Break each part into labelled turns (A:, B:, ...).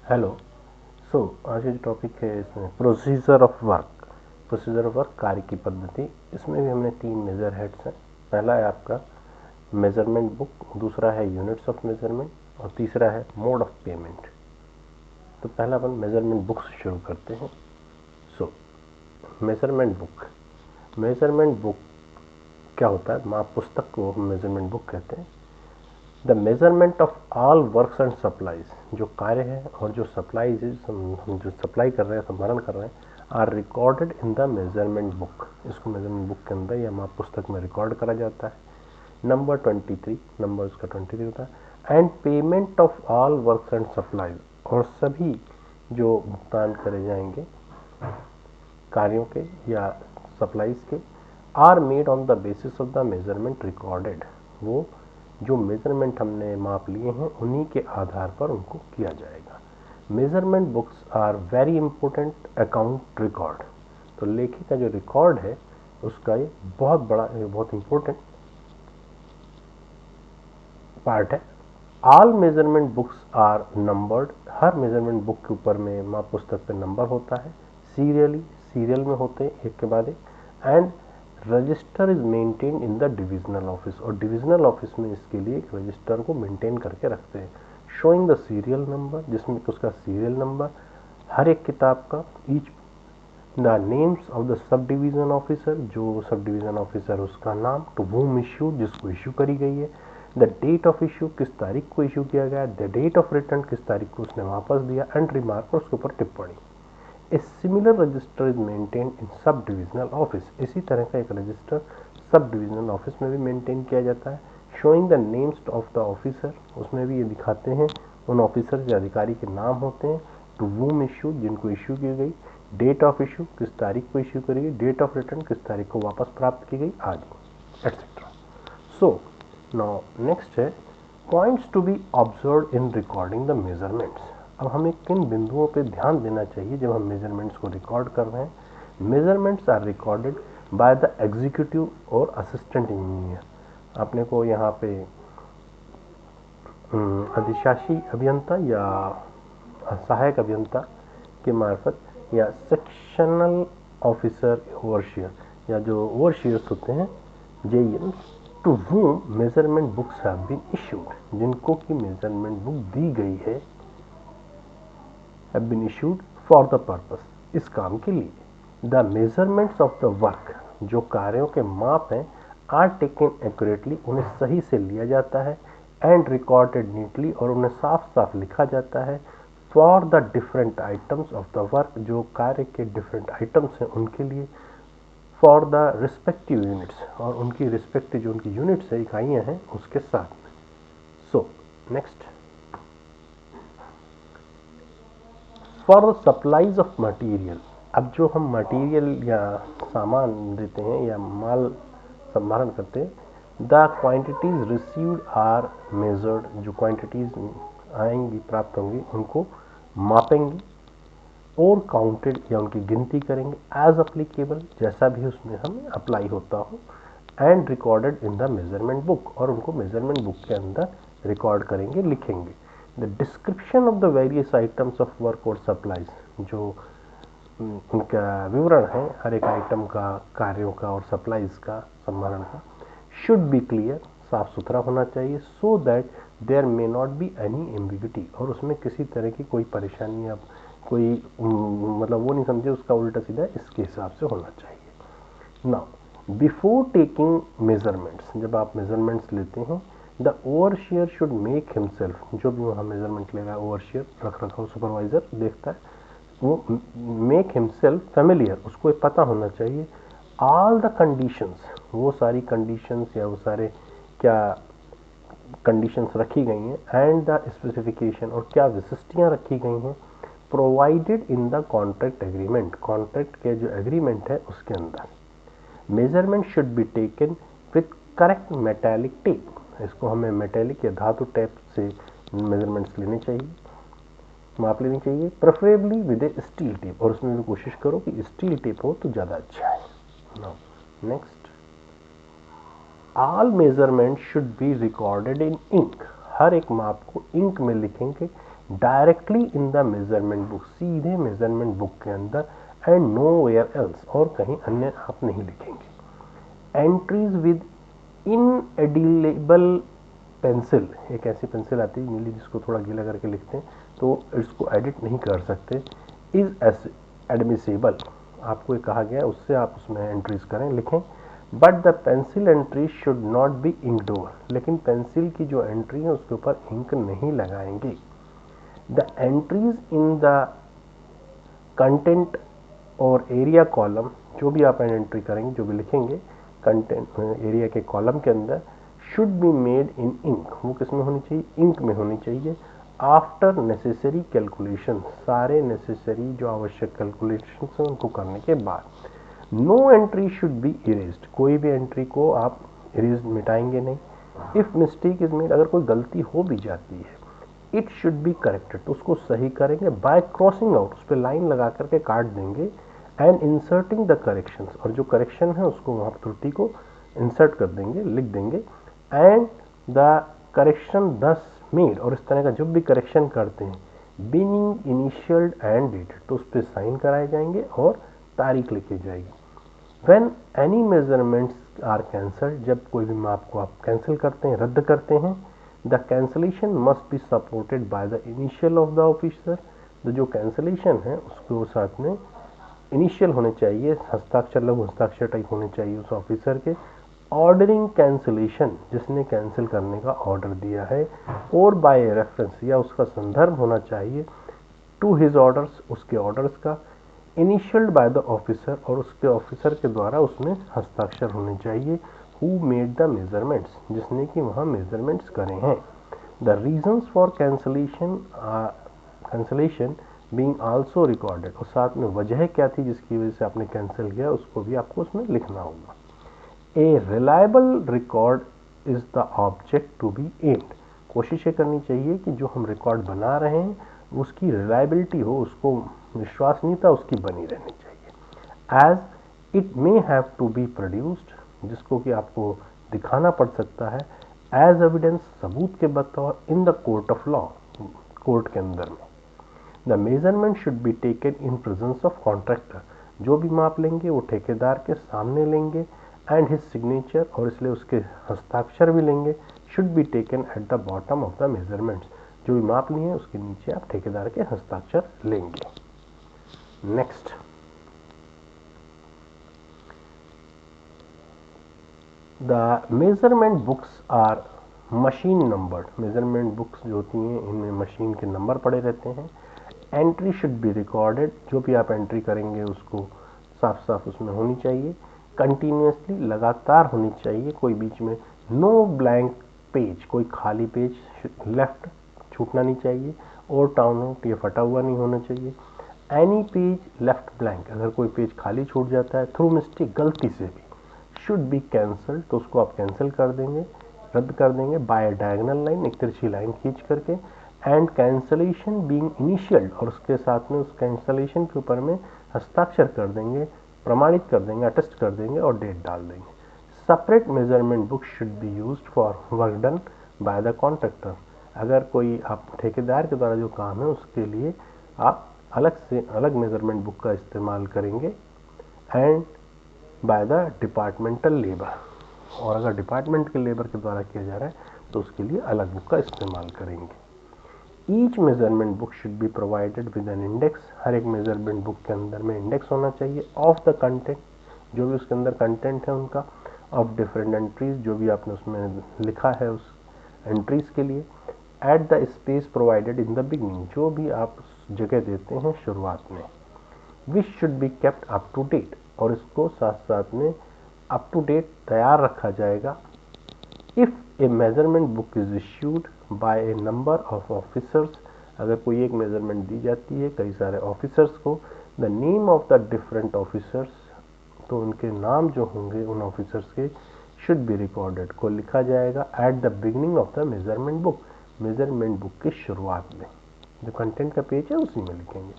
A: Hello. आज का जो टॉपिक है इसमें procedure of work. Procedure of work, कार्य की पद्धति। इसमें भी हमने 3 मेजर हेड्स हैं। पहला है आपका मेजरमेंट बुक, दूसरा है यूनिट्स ऑफ मेजरमेंट और तीसरा है मोड ऑफ पेमेंट। तो पहला अपन मेजरमेंट बुक से शुरू करते हैं। Measurement book. मेजरमेंट बुक क्या होता है? माप पुस्तक को हम मेजरमेंट बुक कहते हैं। The measurement of all works and supplies, जो कार्य है और जो सप्लाईज हम जो सप्लाई कर रहे हैं, संभरण कर रहे हैं, are recorded in the measurement book. इसको मेजरमेंट बुक के अंदर या माप पुस्तक में रिकॉर्ड करा जाता है। नंबर 23, नंबर उसका 23 होता है। And payment of all works and supplies, और सभी जो भुगतान करे जाएंगे कार्यों के या सप्लाईज के, are made on the basis of the measurement recorded. वो जो मेजरमेंट हमने माप लिए हैं उन्हीं के आधार पर उनको किया जाएगा। Measurement books are very important account record. तो लेखी का जो रिकॉर्ड है उसका ये बहुत बड़ा, बहुत इंपॉर्टेंट पार्ट है। All measurement books are numbered. हर मेजरमेंट बुक के ऊपर में माप पुस्तक पे नंबर होता है, सीरियली, सीरियल में होते हैं एक के बाद एक। And register is maintain in the divisional office, और डिविजनल ऑफिस में इसके लिए एक रजिस्टर को मेंटेन करके रखते हैं। शोइंग द सीरियल नंबर, जिसमें उसका सीरियल नंबर हर एक किताब का, each the names of the sub division officer, जो सब डिवीजन ऑफिसर उसका नाम, टू वूम इश्यू, जिसको इश्यू करी गई है, द डेट ऑफ इश्यू, किस तारीख को इश्यू किया गया, द डेट ऑफ रिटर्न, किस तारीख को उसने वापस दिया, एंड रिमार्क, और उसके ऊपर टिप्पणी। A similar register is maintain in sub divisional office. इसी तरह का एक रजिस्टर सब डिविजनल ऑफिस में भी मेंटेन किया जाता है। Showing the names of the officer, उसमें भी ये दिखाते हैं उन ऑफिसर या अधिकारी के नाम होते हैं। टू वूम इश्यू, जिनको इश्यू की गई, डेट ऑफ इश्यू, किस तारीख को इश्यू करी गई, डेट ऑफ रिटर्न, किस तारीख को वापस प्राप्त की गई, आदि एटसेट्रा। सो नाउ नेक्स्ट है points to be observe in recording the measurements. अब हमें किन बिंदुओं पे ध्यान देना चाहिए जब हम मेजरमेंट्स को रिकॉर्ड कर रहे हैं? Measurements are recorded by the executive और असिस्टेंट इंजीनियर। अपने को यहाँ पे अधिशासी अभियंता या सहायक अभियंता के मार्फत, या सेक्शनल ऑफिसर ओवरशियर, या जो ओवरशियर्स होते हैं, JEM, to whom measurement books have been issued, जिनको की मेजरमेंट बुक दी गई है, have been issued for the purpose, इस काम के लिए। The measurements of the work, जो कार्यों के माप हैं, आर टेकन एक्यूरेटली, उन्हें सही से लिया जाता है, एंड रिकॉर्डेड नीटली, और उन्हें साफ साफ लिखा जाता है, for the different items of the work, जो कार्य के डिफरेंट आइटम्स हैं उनके लिए, फॉर द रिस्पेक्टिव यूनिट्स, और उनकी रिस्पेक्टिव जो उनकी यूनिट्स है, इकाइयाँ हैं, उसके साथ में। So next, for the supplies of material. अब जो हम मटीरियल या सामान देते हैं या माल संभारण करते हैं, the quantities received are measured, जो क्वांटिटीज आएंगी, प्राप्त होंगी, उनको मापेंगे, और काउंटेड, या उनकी गिनती करेंगे, एज अप्लीकेबल, जैसा भी उसमें हमें अप्लाई होता हो, and recorded in the measurement book, और उनको मेजरमेंट बुक के अंदर रिकॉर्ड करेंगे, लिखेंगे। The description of the various items of work और सप्लाईज, जो उनका विवरण है हर एक आइटम का, कार्यों का और सप्लाईज का, संभरण का, शुड बी क्लियर, साफ सुथरा होना चाहिए, so that there may not be any ambiguity, और उसमें किसी तरह की कोई परेशानी या कोई मतलब वो नहीं समझे उसका उल्टा सीधा, इसके हिसाब से होना चाहिए। नाउ बिफोर टेकिंग मेजरमेंट्स, जब आप मेजरमेंट्स लेते हैं, द ओवरशियर शुड मेक हिमसेल्फ, जो भी वहाँ मेजरमेंट लेगा ओवरशियर, रख रखाव सुपरवाइजर देखता है, वो मेक हिमसेल्फ फेमिलियर, उसको पता होना चाहिए, ऑल द कंडीशंस, वो सारी कंडीशंस या वो सारे क्या कंडीशंस रखी गई हैं, एंड द स्पेसिफिकेशन, और क्या विशिष्टियाँ रखी गई हैं, provided in the contract agreement, contract के जो एग्रीमेंट है उसके अंदर। Measurement should be taken with correct metallic tape, इसको हमें मेटेलिक या धातु टेप से मेजरमेंट्स लेने चाहिए, माप लेनी चाहिए, preferably with A steel tape, और उसमें भी कोशिश करो कि स्टील टेप हो तो ज़्यादा अच्छा है। Now next, all measurement should be recorded in ink, हर एक माप को इंक में लिखेंगे, directly in the measurement book, सीधे मेजरमेंट बुक के अंदर, एंड नो वेयर एल्स, और कहीं अन्य आप नहीं लिखेंगे। एंट्रीज विद इनएडिलेबल पेंसिल, एक ऐसी पेंसिल आती है नीली जिसको थोड़ा गीला करके लिखते हैं तो इसको एडिट नहीं कर सकते, इज एडमिसिबल, आपको ये कहा गया है उससे आप उसमें एंट्रीज करें, लिखें। But the pencil entry should not be inked over, लेकिन पेंसिल की जो एंट्री है उसके ऊपर इंक नहीं लगाएंगे। The entries in the content और एरिया कॉलम, जो भी आप एंट्री करेंगे, जो भी लिखेंगे कंटेंट एरिया के कॉलम के अंदर, should be made in ink, वो किस में होनी चाहिए, इंक में होनी चाहिए। आफ्टर नेसेसरी कैलकुलेशन, सारे नेसेसरी जो आवश्यक कैलकुलेशन हैं उनको करने के बाद। No entry should be erased, कोई भी एंट्री को आप इरेज मिटाएंगे नहीं। इफ मिस्टेक इज मेड, अगर कोई गलती हो भी जाती है, इट शुड बी करेक्टेड, तो उसको सही करेंगे बाय क्रॉसिंग आउट, उस पर लाइन लगा करके काट देंगे, एंड इंसर्टिंग द करेक्शंस, और जो करेक्शन है उसको वहाँ त्रुटि को इंसर्ट कर देंगे, लिख देंगे। एंड द करेक्शन दस मेड, और इस तरह का जब भी करेक्शन करते हैं, बीइंग इनिशियल्ड एंड डेटेड, तो उस पर साइन कराए जाएंगे और तारीख लिखी जाएगी। When any measurements are cancelled, जब कोई भी माप को आप कैंसिल करते हैं, रद्द करते हैं, the cancellation must be supported by the initial of the officer, तो जो कैंसलेशन है उसको साथ में इनिशियल होने चाहिए, हस्ताक्षर लघु हस्ताक्षर टाइप होने चाहिए उस ऑफिसर के। ऑर्डरिंग कैंसलेशन, जिसने कैंसिल करने का ऑर्डर दिया है, और बाय रेफरेंस, या उसका संदर्भ होना चाहिए, टू हिज ऑर्डर्स, उसके ऑर्डर्स का, इनिशियल्ड बाय द ऑफिसर, और उसके ऑफिसर के द्वारा उसमें हस्ताक्षर होने चाहिए, हु मेड द मेजरमेंट्स, जिसने कि वहाँ मेजरमेंट्स करे हैं। The reasons for cancellation being also recorded, और साथ में वजह क्या थी जिसकी वजह से आपने कैंसिल किया, उसको भी आपको उसमें लिखना होगा। A reliable record is the object to be aimed, कोशिश ये करनी चाहिए कि जो हम रिकॉर्ड बना रहे हैं उसकी रिलायबिलिटी हो, उसको विश्वसनीयता उसकी बनी रहनी चाहिए। As it may have to be produced, जिसको कि आपको दिखाना पड़ सकता है, एज एविडेंस, सबूत के बतौर, in the court of law, court के अंदर में। The measurement should be taken in presence of contractor, जो भी माप लेंगे वो ठेकेदार के सामने लेंगे, एंड हिज सिग्नेचर, और इसलिए उसके हस्ताक्षर भी लेंगे, should be taken at the bottom of the measurements, जो भी माप लिए हैं उसके नीचे आप ठेकेदार के हस्ताक्षर लेंगे। Next, the measurement books are machine numbered, measurement books जो होती हैं इनमें मशीन के नंबर पड़े रहते हैं। एंट्री शुड बी रिकॉर्डेड, जो भी आप एंट्री करेंगे उसको साफ साफ उसमें होनी चाहिए। कंटिन्यूसली, लगातार होनी चाहिए, कोई बीच में नो ब्लैंक पेज, कोई खाली पेज लेफ्ट छूटना नहीं चाहिए, और टाउन आउट, ये फटा हुआ नहीं होना चाहिए। एनी पेज लेफ्ट ब्लैंक, अगर कोई पेज खाली छूट जाता है थ्रू मिस्टेक, गलती से भी, शुड बी कैंसल, तो उसको आप कैंसिल कर देंगे, रद्द कर देंगे, बाय डायगोनल लाइन, एक तिरछी लाइन खींच करके। एंड कैंसलेशन बीइंग इनिशियल्ड, और उसके साथ में उस कैंसलेशन के ऊपर में हस्ताक्षर कर देंगे, प्रमाणित कर देंगे, अटेस्ट कर देंगे और डेट डाल देंगे। Separate measurement book should be used for work done bye the contractor, अगर कोई आप ठेकेदार के द्वारा जो काम है उसके लिए आप अलग से अलग मेजरमेंट बुक का इस्तेमाल करेंगे। And by the departmental labour, और अगर डिपार्टमेंट के लेबर के द्वारा किया जा रहा है तो उसके लिए अलग बुक का इस्तेमाल करेंगे। Each measurement book should be provided with an index, हर एक मेजरमेंट बुक के अंदर में इंडेक्स होना चाहिए, ऑफ द कंटेंट, जो भी उसके अंदर कंटेंट है उनका, ऑफ डिफरेंट एंट्रीज, जो भी आपने उसमें लिखा है उस एंट्रीज के लिए, at the space provided in the beginning, जो भी आप जगह देते हैं शुरुआत में। Which should be kept up to date, और इसको साथ साथ में अप टू डेट तैयार रखा जाएगा। If A measurement book is issued by A number of officers, अगर कोई एक मेजरमेंट दी जाती है कई सारे ऑफिसर्स को, the name of the different officers, तो उनके नाम जो होंगे उन ऑफिसर्स के, शुड बी रिकॉर्डेड, को लिखा जाएगा at the beginning of the measurement book, measurement book की शुरुआत में, जो कंटेंट का पेज है उसी में लिखेंगे।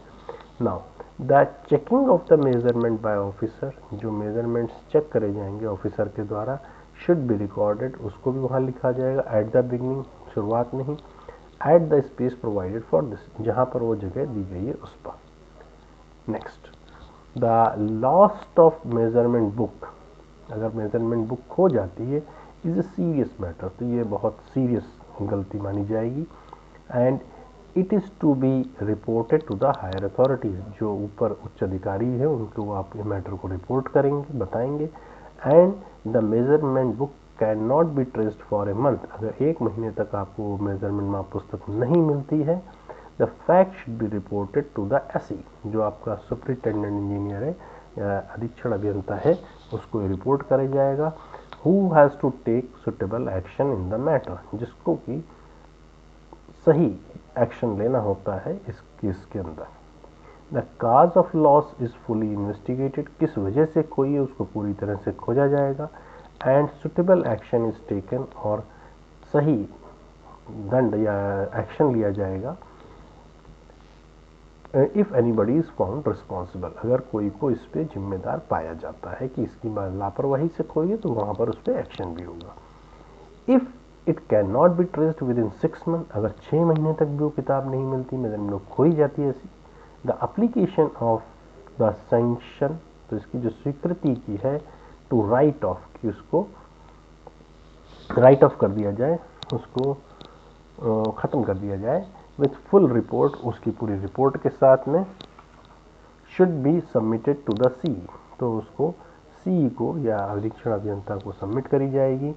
A: Now the checking of the measurement by officer, जो मेजरमेंट्स चेक करे जाएंगे ऑफिसर के द्वारा, शुड बी रिकॉर्डेड, उसको भी वहाँ लिखा जाएगा एट द बिगिनिंग, शुरुआत में ही। At the space provided for this, जहाँ पर वो जगह दी गई है उस पर। Next, the lost of measurement book, अगर मेजरमेंट बुक खो जाती है इज ए सीरियस मैटर, तो ये बहुत सीरियस गलती मानी जाएगी। And it is to be reported to the higher authorities, जो ऊपर उच्च अधिकारी है उनको आप इस मैटर को रिपोर्ट करेंगे, बताएंगे। And the measurement book can not be traced for a month, अगर एक महीने तक आपको मेजरमेंट माप पुस्तक नहीं मिलती है, the fact should be reported to the SE, जो आपका सुपरिटेंडेंट इंजीनियर है या अधीक्षण अभियंता है, उसको रिपोर्ट करा जाएगा। Who has to take suitable action in the matter, जिसको कि सही एक्शन लेना होता है इस केस के अंदर। The cause of loss is fully investigated, किस वजह से खोई है उसको पूरी तरह से खोजा जाएगा। And suitable action is taken, और सही दंड या एक्शन लिया जाएगा। If anybody is found responsible, अगर कोई को इस पे जिम्मेदार पाया जाता है कि इसकी लापरवाही से खोई है, तो वहां पर उस पर एक्शन भी होगा। If it can not be traced with in 6 month, अगर 6 महीने तक भी वो किताब नहीं मिलती, मेजरमेंट खोई जाती है ऐसी, the application of the sanction, तो इसकी जो स्वीकृति की है, टू राइट ऑफ, कि उसको राइट ऑफ कर दिया जाए, उसको ख़त्म कर दिया जाए, विथ फुल रिपोर्ट, उसकी पूरी रिपोर्ट के साथ में, should be submitted to the C, तो उसको सी को या अधीक्षण अभियंता को सबमिट करी जाएगी।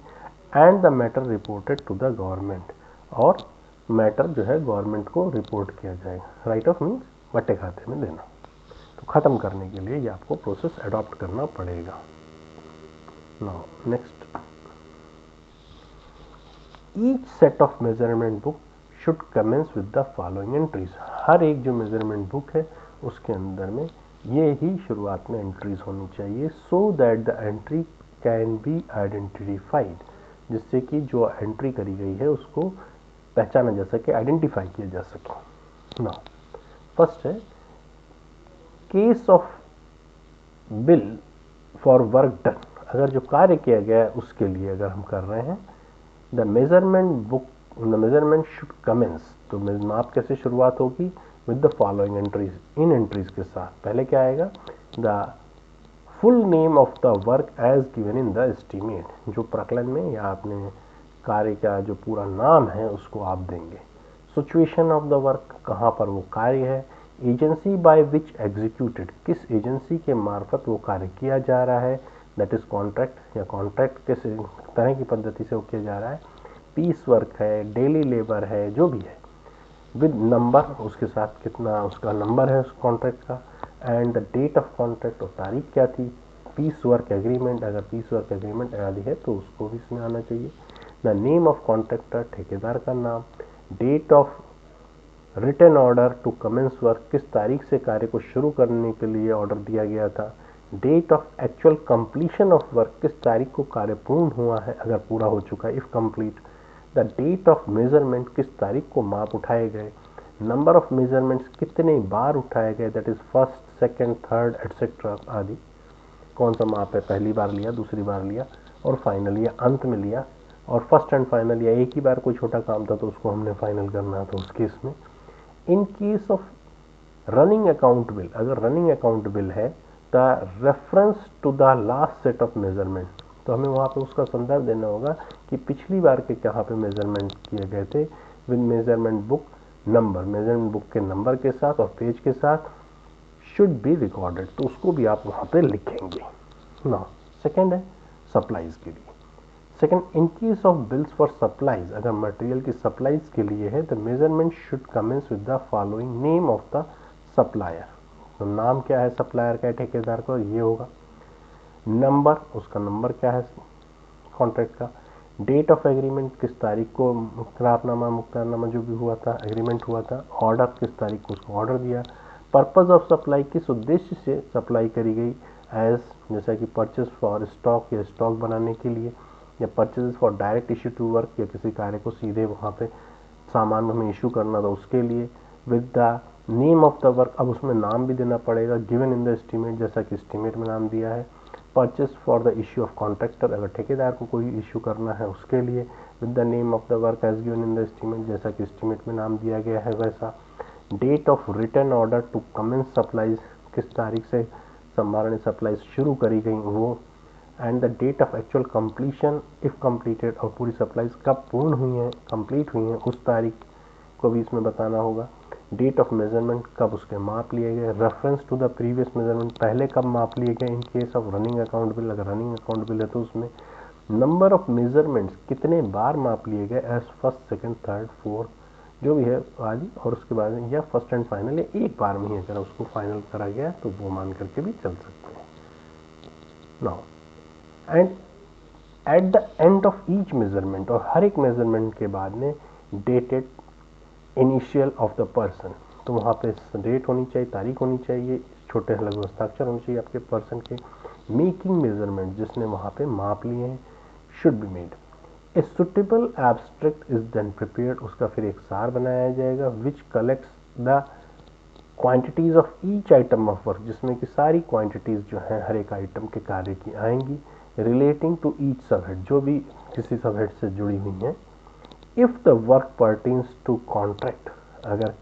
A: And the matter reported to the government, और मैटर जो है गवर्नमेंट को रिपोर्ट किया जाएगा। राइट ऑफ मीन्स बट्टे खाते में देना, तो ख़त्म करने के लिए ये आपको प्रोसेस अडॉप्ट करना पड़ेगा। Now next, each set of measurement book should commence with the following entries, हर एक जो मेजरमेंट बुक है उसके अंदर में ये ही शुरुआत में एंट्रीज होनी चाहिए, so that the entry can be identified, जिससे कि जो एंट्री करी गई है उसको पहचाना जा सके, आइडेंटिफाई किया जा सके। नाउ फर्स्ट है case of bill for work done, अगर जो कार्य किया गया है उसके लिए अगर हम कर रहे हैं, the measurement book, the measurement should commence, तो माप कैसे शुरुआत होगी, विद द फॉलोइंग एंट्रीज, इन एंट्रीज के साथ। पहले क्या आएगा, the full name of the work as given in the estimate, जो प्रकलन में या अपने कार्य का जो पूरा नाम है उसको आप देंगे। सिचुएशन ऑफ द वर्क, कहाँ पर वो कार्य है। एजेंसी बाय विच एग्जीक्यूटेड, किस एजेंसी के मार्फत वो कार्य किया जा रहा है, दैट इज कॉन्ट्रैक्ट, या कॉन्ट्रैक्ट किस तरह की पद्धति से वो किया जा रहा है। पीस वर्क है, डेली लेबर है, जो भी है, विद नंबर, उसके साथ कितना उसका नंबर है उस कॉन्ट्रैक्ट का। And the date of contract, और तारीख क्या थी। पीस वर्क एग्रीमेंट, अगर पीस वर्क एग्रीमेंट आदि है तो उसको भी इसमें आना चाहिए। द नेम ऑफ कॉन्ट्रैक्टर, ठेकेदार का नाम। Date of written order to commence work, किस तारीख से कार्य को शुरू करने के लिए ऑर्डर दिया गया था। Date of actual completion of work, किस तारीख को कार्य पूर्ण हुआ है, अगर पूरा हो चुका है, if complete. The date of measurement, किस तारीख को माप उठाए गए। नंबर ऑफ मेजरमेंट्स, कितने बार उठाए गए, that is first, second, third etcetera आदि। कौन सा माप है, पहली बार लिया, दूसरी बार लिया, और फाइनल या अंत में लिया। और फर्स्ट एंड फाइनल, या एक ही बार कोई छोटा काम था तो उसको हमने फाइनल करना था उस केस में। In case of running account bill, अगर रनिंग अकाउंट बिल है, the reference to the last set of measurement, तो हमें वहाँ पे उसका संदर्भ देना होगा कि पिछली बार के कहाँ पे मेजरमेंट किए गए थे, with measurement book number, measurement book के नंबर के साथ और पेज के साथ, शुड बी रिकॉर्डेड, तो उसको भी आप वहाँ पे लिखेंगे ना। सेकेंड है सप्लाईज के लिए। Second, in case of bills for supplies, अगर मटेरियल की सप्लाईज के लिए है, the measurement should commence with the following name of the supplier, तो नाम क्या है सप्लायर का, ठेकेदार का, ये होगा। नंबर, उसका नंबर क्या है कॉन्ट्रैक्ट का। डेट ऑफ एग्रीमेंट, किस तारीख को करारनामा मुक्तारनामा जो भी हुआ था, एग्रीमेंट हुआ था। ऑर्डर, किस तारीख को उसको ऑर्डर दिया। पर्पज ऑफ सप्लाई, किस उद्देश्य से सप्लाई करी गई, एज जैसा कि परचेज फॉर स्टॉक, या स्टॉक बनाने के लिए, या purchase for direct issue to work, या किसी कार्य को सीधे वहाँ पे सामान हमें इशू करना था उसके लिए। With the name of the work, अब उसमें नाम भी देना पड़ेगा, गिवन इन द एस्टीमेट, जैसा कि एस्टीमेट में नाम दिया है। Purchase for the issue of contractor, अगर ठेकेदार को कोई इश्यू करना है उसके लिए। With the name of the work as given in the estimate, जैसा कि एस्टीमेट में नाम दिया गया है वैसा। Date of written order to commence supplies, किस तारीख से संभारणी सप्लाईज शुरू करी गई वो। And the date of actual completion if completed, और पूरी सप्लाईज कब पूर्ण हुई हैं, कंप्लीट हुई हैं, उस तारीख को भी इसमें बताना होगा। डेट ऑफ मेजरमेंट, कब उसके माप लिए गए। Reference to the previous measurement, पहले कब माप लिए गए in case of running account bill, अगर रनिंग अकाउंट बिल है तो उसमें। नंबर ऑफ मेजरमेंट्स, कितने बार माप लिए गए as first, second, third, fourth, जो भी है आदि। और उसके बाद या फर्स्ट एंड फाइनल, या एक बार में ही अगर उसको फाइनल करा गया तो वो मान करके भी चल सकते हैं। Now and eight the end of each measurement, और हर एक मेजरमेंट के बाद में dated initial of the person, तो वहाँ पे डेट होनी चाहिए, तारीख होनी चाहिए, छोटे लघु हस्ताक्षर होने चाहिए आपके पर्सन के। मेकिंग मेजरमेंट, जिसने वहाँ पे माप लिए हैं, should be made. A suitable abstract is then prepared, उसका फिर एक सार बनाया जाएगा, which collects the quantities of each item of work, जिसमें कि सारी क्वांटिटीज जो हैं हर एक आइटम के कार्य की आएंगी, रिलेटिंग टू ईच सबहेड, जो भी किसी सबहेड से जुड़ी हुई हैं। If the work pertains to contract, अगर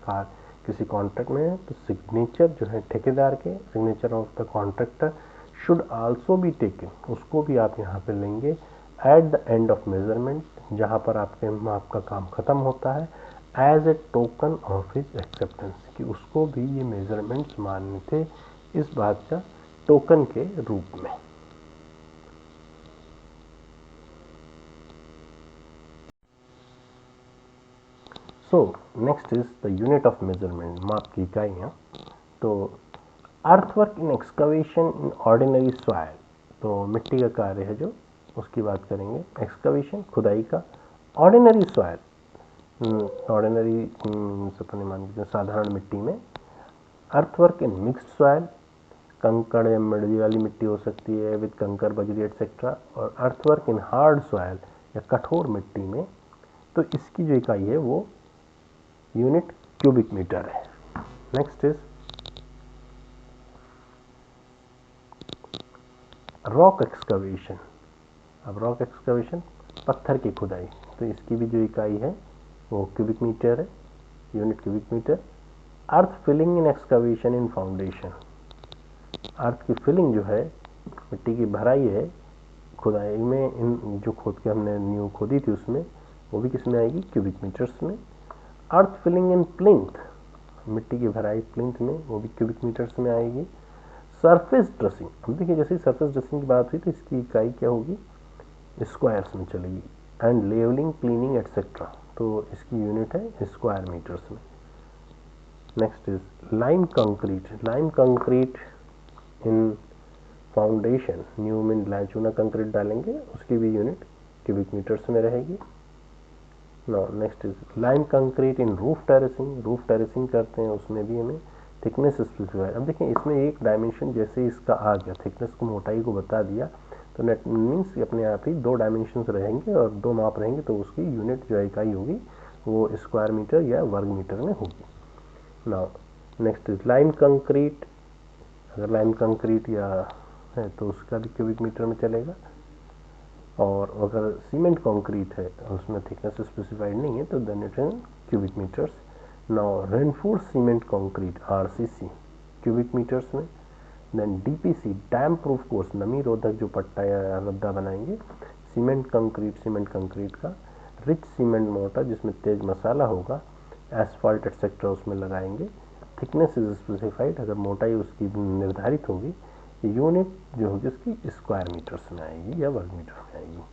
A: किसी कॉन्ट्रैक्ट में है तो सिग्नेचर जो है ठेकेदार के, signature of the contractor should also be taken, उसको भी आप यहाँ पे लेंगे at the end of measurement, जहाँ पर आपके माप का काम खत्म होता है, as a token of his acceptance, कि उसको भी ये मेजरमेंट्स मान्य थे इस बात का टोकन के रूप में। So next is the unit of measurement, माप की इकाइयाँ। तो earthwork in excavation in ordinary soil, तो मिट्टी का कार्य है जो, उसकी बात करेंगे। एक्सकवेशन, खुदाई का। ऑर्डिनरी सॉइल, ऑर्डिनरी अपने मान लीजिए साधारण मिट्टी में। अर्थवर्क इन मिक्स्ड सॉइल, कंकड़ या मिट्टी वाली मिट्टी हो सकती है विद कंकर, बजरी एटसेट्रा। और अर्थवर्क इन हार्ड सॉइल, या कठोर मिट्टी में, तो इसकी जो इकाई है वो यूनिट क्यूबिक मीटर है। Next is rock excavation. अब रॉक एक्सकवेशन, पत्थर की खुदाई, तो इसकी भी जो इकाई है वो क्यूबिक मीटर है, unit cubic metre. Earth filling in excavation in foundation, earth की फिलिंग जो है, मिट्टी की भराई है खुदाई में, इन जो खोद के हमने नींव खोदी थी उसमें, वो भी किस में आएगी, क्यूबिक मीटर्स में। अर्थ फिलिंग इन प्लिंथ, मिट्टी की भराई प्लिंथ में, वो भी क्यूबिक मीटर्स में आएगी। सरफेस ड्रेसिंग, अब देखिए जैसे सरफेस ड्रेसिंग की बात हुई तो इसकी इकाई क्या होगी, स्क्वायर्स में चलेगी। एंड लेवलिंग, क्लीनिंग एटसेट्रा, तो इसकी यूनिट है स्क्वायर मीटर्स में। Next is lime concrete. Lime concrete in foundation, new में चूना कंक्रीट डालेंगे, उसकी भी यूनिट क्यूबिक मीटर्स में रहेगी। Now next is lime concrete in roof terracing, roof terracing करते हैं उसमें भी हमें थिकनेस स्पेसिफाई। अब देखिए इसमें एक डायमेंशन जैसे इसका आ गया, थिकनेस को, मोटाई को बता दिया, तो नेट मीन्स अपने आप ही दो डायमेंशन रहेंगे और दो माप रहेंगे, तो उसकी यूनिट जो इकाई होगी वो स्क्वायर मीटर या वर्ग मीटर में होगी। Now next is lime concrete, अगर लाइम कंक्रीट या है तो उसका भी क्यूबिक मीटर में चलेगा। और अगर सीमेंट कंक्रीट है उसमें थिकनेस स्पेसिफाइड नहीं है तो then it in cubic metres. Now reinforce cement concrete, RCC, cubic metres में। Then DPC, damp proof course, नमी रोधक जो पट्टा या रद्दा बनाएंगे। सीमेंट कंक्रीट का। रिच सीमेंट मोटर, जिसमें तेज मसाला होगा। एसफॉल्ट एटसेट्रा उसमें लगाएंगे। थिकनेस इज स्पेसिफाइड, अगर मोटाई उसकी निर्धारित होगी। यूनिट जो होगी उसकी स्क्वायर मीटर्स में आएगी या वर्ग मीटर में आएगी।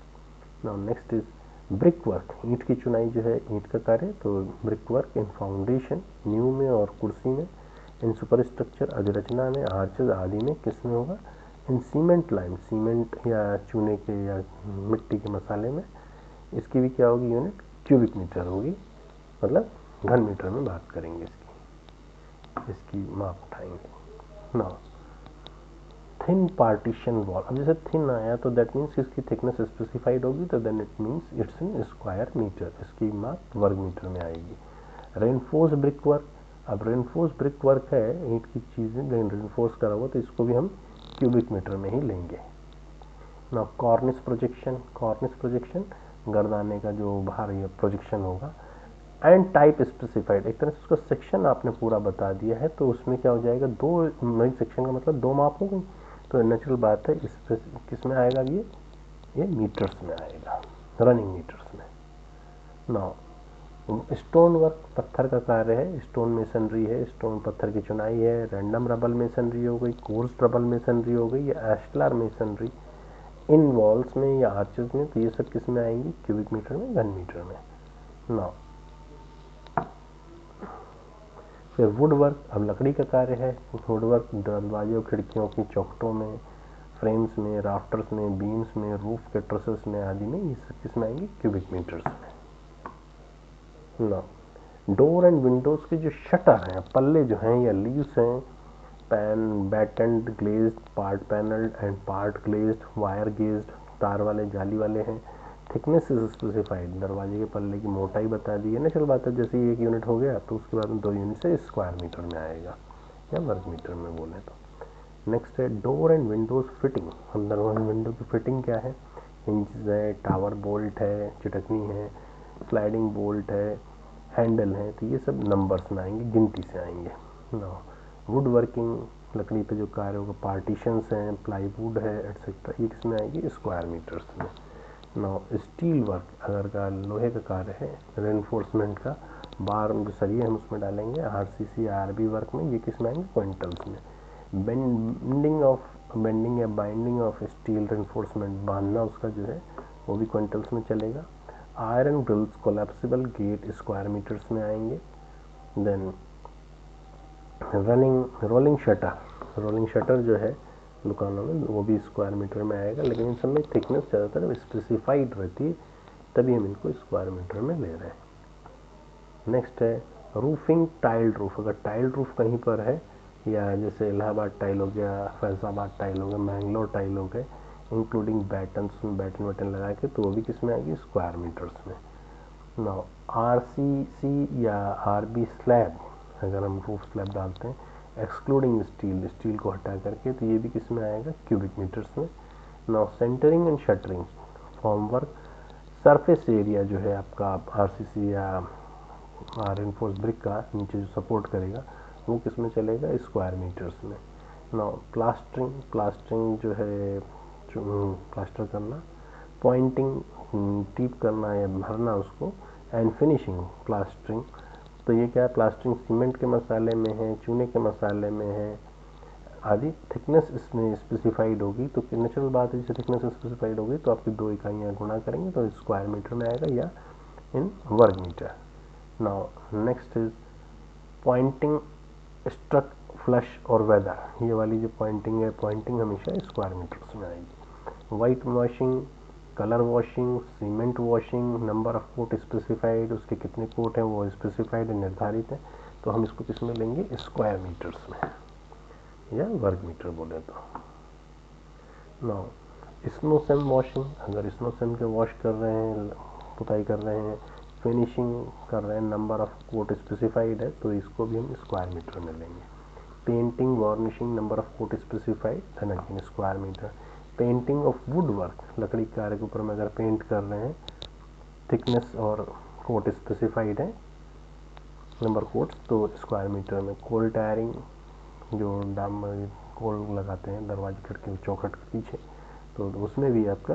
A: Now next is brick work, ईंट की चुनाई जो है, ईंट का कार्य, तो ब्रिक वर्क इन फाउंडेशन, नींव में और कुर्सी में। इन सुपर स्ट्रक्चर, अधिरचना में, आर्चेज आदि में, किस में होगा, इन सीमेंट लाइम, सीमेंट या चूने के या मिट्टी के मसाले में। इसकी भी क्या होगी यूनिट, क्यूबिक मीटर होगी, मतलब घन मीटर में बात करेंगे इसकी माप उठाएंगे। नाउ थिन पार्टीशन वॉल, अब जैसे थिन आया तो दैट मीन्स इसकी थिकनेस स्पेसिफाइड होगी, तो then it means it's in square metre, इसकी माप वर्ग मीटर में आएगी। रेनफोर्स ब्रिक वर्क, अब रेनफोर्स ब्रिक वर्क है, ईंट की चीज़ें रेनफोर्स करा हुआ, तो इसको भी हम क्यूबिक मीटर में ही लेंगे। नाउ कॉर्निस प्रोजेक्शन, गर्दाने का जो बाहर ये प्रोजेक्शन होगा। एंड टाइप स्पेसिफाइड, एक तरह से उसका सेक्शन आपने पूरा बता दिया है, तो उसमें क्या हो जाएगा, दो सेक्शन का मतलब दो माप हो गई, तो नेचुरल बात है इस किस में आएगा, ये मीटर्स में आएगा, रनिंग मीटर्स में। नाउ स्टोन वर्क, पत्थर का कार्य है, स्टोन मेसनरी है, स्टोन पत्थर की चुनाई है, रैंडम रबल मेसनरी हो गई, कोर्स रबल मेसनरी हो गई, या एस्टलर मेसनरी इन वॉल्स में या आर्चेस में, तो ये सब किस में आएंगी, क्यूबिक मीटर में, घन मीटर में। नाउ फिर वुड वर्क, अब लकड़ी का कार्य है, वुड वर्क दरवाजे और खिड़कियों की चौखटों में, फ्रेम्स में, राफ्टर्स में, बीम्स में, रूफ के ट्रसेस में आदि में, ये सब किस में आएंगी, क्यूबिक मीटर्स में। ना डोर एंड विंडोज के जो शटर हैं, पल्ले जो हैं या लीव्स हैं, pan battened glazed, part panelled and part glazed, wire gauzed, तार वाले जाली वाले हैं। थिकनेस इज स्पेसिफाइड, दरवाजे के पल्ले की मोटाई बता दी है ना, चल बात है, जैसे ही 1 यूनिट हो गया तो उसके बाद में 2 यूनिट से स्क्वायर मीटर में आएगा या वर्ग मीटर में बोले तो। नेक्स्ट है डोर एंड विंडोज फिटिंग, हम दरवाजे विंडो की फिटिंग क्या है, हिंजेस है, टावर बोल्ट है, चिटकनी है, स्लाइडिंग बोल्ट है, हैंडल है, तो ये सब नंबर्स में आएंगे, गिनती से आएंगे ना। वुड वर्किंग, लकड़ी पे जो कार्य होगा, पार्टीशंस हैं, प्लाईवुड है एटसेट्रा, ये किस में आएगी, स्क्वायर मीटर्स में। ना स्टील वर्क, अगर का लोहे का कार्य है, रेनफोर्समेंट का, बार जो सरिये हम उसमें डालेंगे, आरसीसी आरबी वर्क में, ये किस में आएंगे, क्विंटल्स में। बेंडिंग या बाइंडिंग ऑफ स्टील रेनफोर्समेंट, बांधना उसका जो है वो भी क्विंटल्स में चलेगा। Iron grills collapsible gate, square metres में आएंगे। देन रोलिंग शटर जो है दुकानों में, वो भी स्क्वायर मीटर में आएगा, लेकिन इन सब में थिकनेस ज़्यादातर स्पेसिफाइड रहती है, तभी हम इनको स्क्वायर मीटर में ले रहे हैं। नेक्स्ट है रूफिंग टाइल्ड रूफ, अगर टाइल्ड रूफ कहीं पर है, या जैसे इलाहाबाद टाइल हो गया, फैजाबाद टाइल हो गया, मैंगलोर टाइल हो गए, इंक्लूडिंग बैटन वैटन लगा के, तो वो भी किस में आएगी, स्क्वायर मीटर्स में। नाउ आरसीसी या आरबी स्लैब, अगर हम रूफ स्लैब डालते हैं एक्सक्लूडिंग स्टील को हटा करके, तो ये भी किस में आएगा, क्यूबिक मीटर्स में। Now centring and shuttering form work, surface area जो है आपका आरसीसी या रेनफोर्स ब्रिक का नीचे जो सपोर्ट करेगा, वो किस में चलेगा, स्क्वायर मीटर्स में। नाउ प्लास्टरिंग जो है, प्लास्टर करना, पॉइंटिंग टीप करना या भरना उसको, एंड फिनिशिंग प्लास्टरिंग, तो ये क्या है, प्लास्टरिंग सीमेंट के मसाले में है, चूने के मसाले में है आदि। थिकनेस इसमें स्पेसिफाइड होगी, तो नेचुरल बात है, जैसे थिकनेस स्पेसिफाइड होगी तो आपकी 2 इकाइयाँ गुणा करेंगे तो स्क्वायर मीटर में आएगा या इन वर्ग metre. Now next is pointing struck flush और वेदर, ये वाली जो पॉइंटिंग है, पॉइंटिंग हमेशा स्क्वायर मीटर्स में आएगी। White washing, colour washing, cement washing, number of coat specified, उसके कितने कोट हैं वो स्पेसिफाइड निर्धारित है, तो हम इसको किस में लेंगे, स्क्वायर मीटर्स में या वर्ग मीटर बोले तो। नाउ स्नो सेम वॉशिंग, अगर स्नो सेम के वॉश कर रहे हैं, पुताई कर रहे हैं, फिनिशिंग कर रहे हैं, नंबर ऑफ कोट स्पेसिफाइड है, तो इसको भी हम स्क्वायर मीटर में लेंगे। Painting varnishing, number of coat specified, then again square metre. Painting of wood work, लकड़ी के कार्य के ऊपर में अगर पेंट कर रहे हैं, थिकनेस और कोट स्पेसिफाइड है, नंबर कोट्स, तो स्क्वायर मीटर में। कोल टायरिंग, जो कोल लगाते हैं दरवाजे खिड़की चौखट के पीछे, तो उसमें भी आपका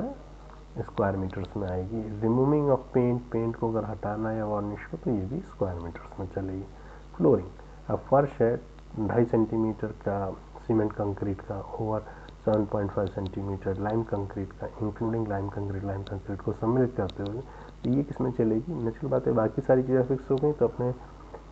A: स्क्वायर मीटर्स में आएगी। रिमूविंग ऑफ पेंट को अगर हटाना या वार्निश को, तो ये भी स्क्वायर मीटर्स में चलेगी। फ्लोरिंग, अब फर्श है 2.5 सेंटीमीटर का सीमेंट कंक्रीट का, ओवर 7.5 सेंटीमीटर लाइम कंक्रीट का, इंक्लूडिंग लाइम कंक्रीट को सम्मिलित करते हुए, तो ये किस में चलेगी, नेचुरल बात है, बाकी सारी चीज़ें फिक्स हो गई, तो अपने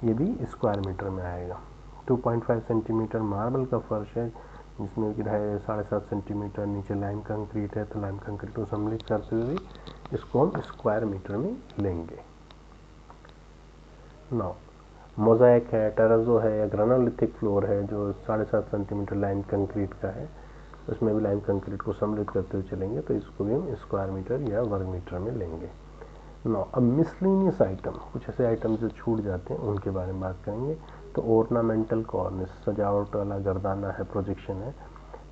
A: ये भी स्क्वायर मीटर में आएगा। 2.5 सेंटीमीटर मार्बल का फर्श है, जिसमें कि 7.5 सेंटीमीटर नीचे लाइम कंक्रीट है, तो लाइम कंक्रीट को सम्मिलित करते हुए इसको हम स्क्वायर मीटर में लेंगे। नाउ मोज़ाइक है, टेराजो है, या ग्रेनोलिथिक फ्लोर है, जो 7.5 सेंटीमीटर लाइम कंक्रीट का है, उसमें भी लाइम कंक्रीट को सम्मिलित करते हुए चलेंगे, तो इसको भी हम स्क्वायर मीटर या वर्ग मीटर में लेंगे। नाउ अब मिसलिनियस आइटम, कुछ ऐसे आइटम जो छूट जाते हैं उनके बारे में बात करेंगे। तो ऑर्नामेंटल कॉर्निस, सजावट वाला गर्दाना है, प्रोजेक्शन है,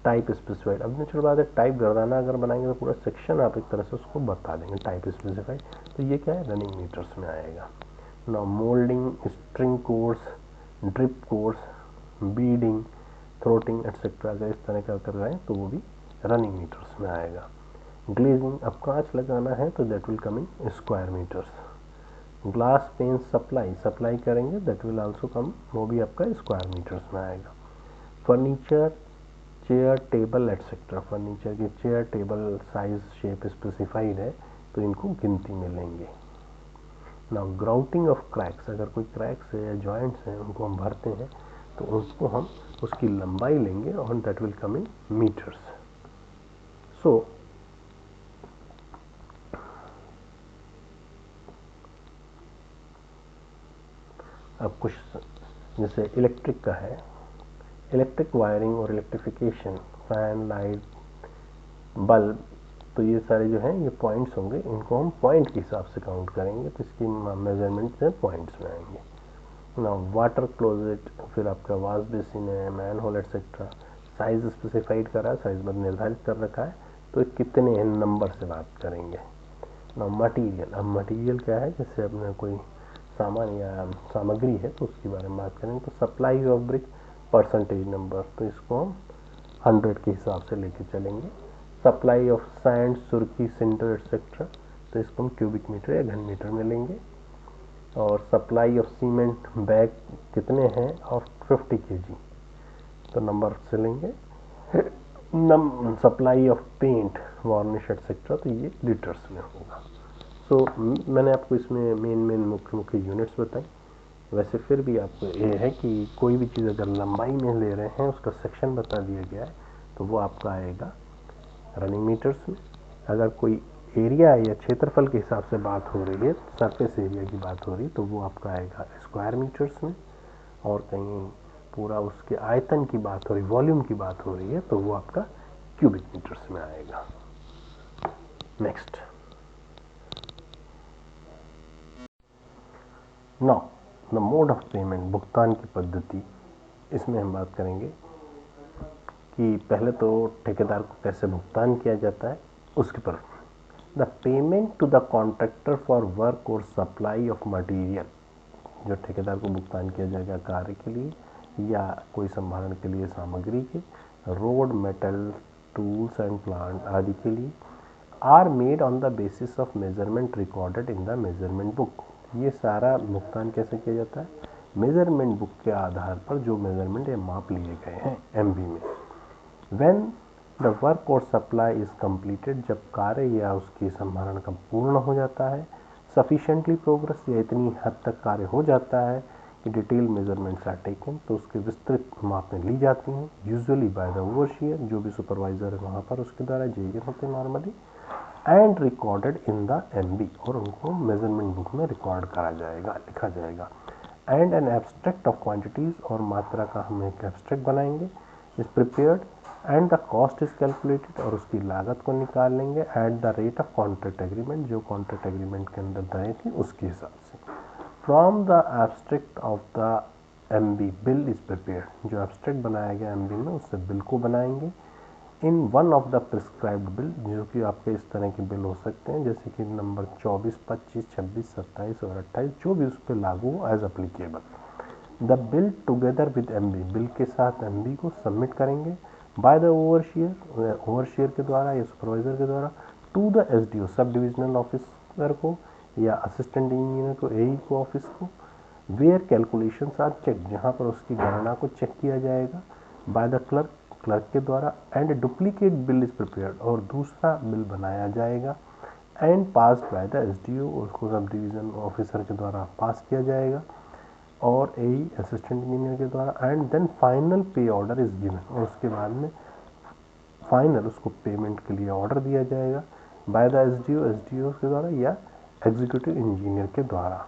A: टाइप स्पेसिफाइड। अब नेचुरल बात है, टाइप गर्दाना अगर बनाएंगे तो पूरा सेक्शन आप एक तरह से उसको बता देंगे टाइप स्पेसिफाइड, तो ये क्या है, रनिंग मीटर्स में आएगा। ना moulding, string course, drip course, beading, throating etcetera अगर इस तरह का कर रहे हैं तो वो भी रनिंग मीटर्स में आएगा। ग्लेजिंग, अब कांच लगाना है तो that will come in square metres. Glass pane supply करेंगे, दैट विल आल्सो कम, वो भी आपका स्क्वायर मीटर्स में आएगा। Furniture, chair, table etcetera, furniture की chair, table size, shape specified है तो इनको गिनती में लेंगे। नाउ ग्राउटिंग ऑफ क्रैक्स, अगर कोई क्रैक्स है या जॉइंट्स हैं उनको हम भरते हैं तो उसको हम उसकी लंबाई लेंगे और that will come in metres. So अब कुछ जैसे इलेक्ट्रिक का है, इलेक्ट्रिक वायरिंग और इलेक्ट्रिफिकेशन, फैन, लाइट, बल्ब, तो ये सारे जो हैं ये पॉइंट्स होंगे, इनको हम पॉइंट के हिसाब से काउंट करेंगे तो इसकी मेजरमेंट से पॉइंट्स में आएंगे ना। वाटर क्लोजेट, फिर आपका वाश बेसिन है, manhole etcetera, size specified करा है, साइज मतलब निर्धारित कर रखा है तो कितने हैं नंबर से बात करेंगे ना। मटीरियल, अब मटीरियल क्या है, जैसे अपने कोई सामान या सामग्री है तो उसके बारे में बात करेंगे तो supply of brick, percentage number, तो इसको हम 100 के हिसाब से लेके चलेंगे। सप्लाई ऑफ सैंड, सुर्खी, सिंटर एटसेट्रा, तो इसको हम क्यूबिक मीटर या घन मीटर में लेंगे। और सप्लाई ऑफ सीमेंट बैग कितने हैं और 50 kg, तो नंबर से लेंगे। Supply of paint, varnish etcetera, तो ये लीटर्स में होगा। सो मैंने आपको इसमें मेन मुख्य मुख्य यूनिट्स बताई। वैसे फिर भी आपको ये है कि कोई भी चीज़ अगर लंबाई में ले रहे हैं उसका सेक्शन बता दिया गया है तो वो आपका आएगा रनिंग मीटर्स में। अगर कोई एरिया या क्षेत्रफल के हिसाब से बात हो रही है, सरफेस एरिया की बात हो रही है तो वो आपका आएगा स्क्वायर मीटर्स में। और कहीं पूरा उसके आयतन की बात हो रही, वॉल्यूम की बात हो रही है तो वो आपका क्यूबिक मीटर्स में आएगा। Next, now the mode of payment, भुगतान की पद्धति, इसमें हम बात करेंगे कि पहले तो ठेकेदार को कैसे भुगतान किया जाता है उसके पर। The payment to the contractor for work और सप्लाई ऑफ मटीरियल, जो ठेकेदार को भुगतान किया जाएगा कार्य के लिए या कोई संभारण के लिए सामग्री के, road, metal, tools and plant आदि के लिए, are made on the basis of measurement recorded in the measurement book. ये सारा भुगतान कैसे किया जाता है, मेजरमेंट बुक के आधार पर जो मेजरमेंट या माप लिए गए हैं एमबी में। व्हेन द वर्क और सप्लाई इज कंप्लीटेड, जब कार्य या उसकी संभारण का पूर्ण हो जाता है, सफिशिएंटली प्रोग्रेस, या इतनी हद तक कार्य हो जाता है कि डिटेल मेजरमेंट्स आर टेकन, तो उसके विस्तृत मापें ली जाती हैं, यूजुअली बाय द ओवरशियर, जो भी सुपरवाइजर है वहाँ पर उसके द्वारा जेईएन होते हैं normally, and recorded in the MB, और उनको मेजरमेंट बुक में रिकॉर्ड करा जाएगा, लिखा जाएगा। And an abstract of quantities, और मात्रा का हम एक एब्स्ट्रैक्ट बनाएंगे, is prepared and the cost is calculated, और उसकी लागत को निकाल लेंगे at the rate of contract agreement, जो कॉन्ट्रैक्ट एग्रीमेंट के अंदर तय थी उसके हिसाब से। From the abstract of the MB bill is prepared, जो एब्स्ट्रैक्ट बनाया गया एमबी में उससे बिल को बनाएंगे। In one of the prescribed bill, जो कि आपके इस तरह के बिल हो सकते हैं जैसे कि नंबर 24, 25, 26, 27 और 28, जो भी उस पर लागू हो as applicable. The bill together with MB, bill के साथ एमबी को सबमिट करेंगे बाय द ओवरशियर, ओवरशियर के द्वारा या सुपरवाइजर के द्वारा, to the SDO, sub divisional officer को या असिस्टेंट इंजीनियर को, एई को, ऑफिस को, वेयर कैलकुलेशंस आर चेक, जहाँ पर उसकी गणना को चेक किया जाएगा, बाय द क्लर्क, क्लर्क के द्वारा, and duplicate bill is prepared, और दूसरा बिल बनाया जाएगा, and pass by the SDO, उसको सब डिवीजन ऑफिसर के द्वारा पास किया जाएगा और एई असिस्टेंट इंजीनियर के द्वारा, एंड देन फाइनल पे ऑर्डर इज गिवन, और उसके बाद में फाइनल उसको पेमेंट के लिए ऑर्डर दिया जाएगा बाय द एसडीओ के द्वारा या एग्जीक्यूटिव इंजीनियर के द्वारा,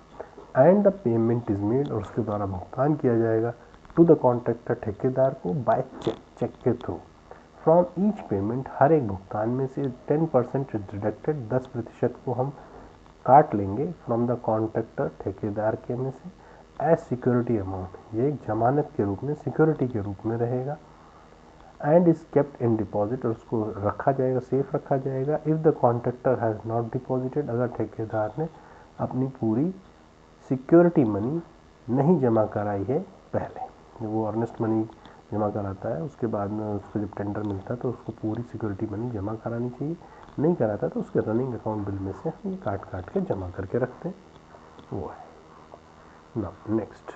A: and the payment is made, और उसके द्वारा भुगतान किया जाएगा टू द कॉन्ट्रैक्टर, ठेकेदार को, बाय चेक, चेक के थ्रू। फ्रॉम ईच पेमेंट, हर एक भुगतान में से 10% इज डिडक्टेड, 10% को हम काट लेंगे फ्रॉम द कॉन्ट्रैक्टर, ठेकेदार के में से, एज सिक्योरिटी अमाउंट, ये एक जमानत के रूप में, सिक्योरिटी के रूप में रहेगा, and is kept in deposit, और उसको रखा जाएगा, सेफ रखा जाएगा। If the contractor has not deposited, अगर ठेकेदार ने अपनी पूरी सिक्योरिटी मनी नहीं जमा कराई है पहले, जब वो अर्नेस्ट मनी जमा कराता है उसके बाद में उसको जब टेंडर मिलता है तो उसको पूरी सिक्योरिटी मनी जमा करानी चाहिए। नहीं कराता तो उसके रनिंग अकाउंट बिल में से हम ये काट काट के जमा करके रखते हैं, वो है। Now next,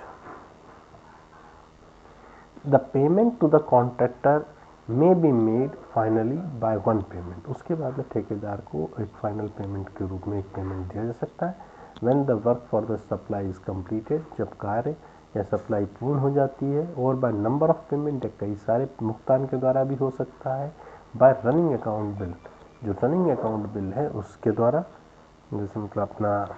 A: the payment to the contractor may be made finally by one payment, उसके बाद में ठेकेदार को एक फाइनल पेमेंट के रूप में एक पेमेंट दिया जा सकता है। When the work for the supply is completed, जब कार्य या सप्लाई पूर्ण हो जाती है। और बाय नंबर ऑफ पेमेंट, कई सारे भुगतान के द्वारा भी हो सकता है। बाय रनिंग अकाउंट बिल, जो रनिंग अकाउंट बिल है उसके द्वारा, जैसे मतलब अपना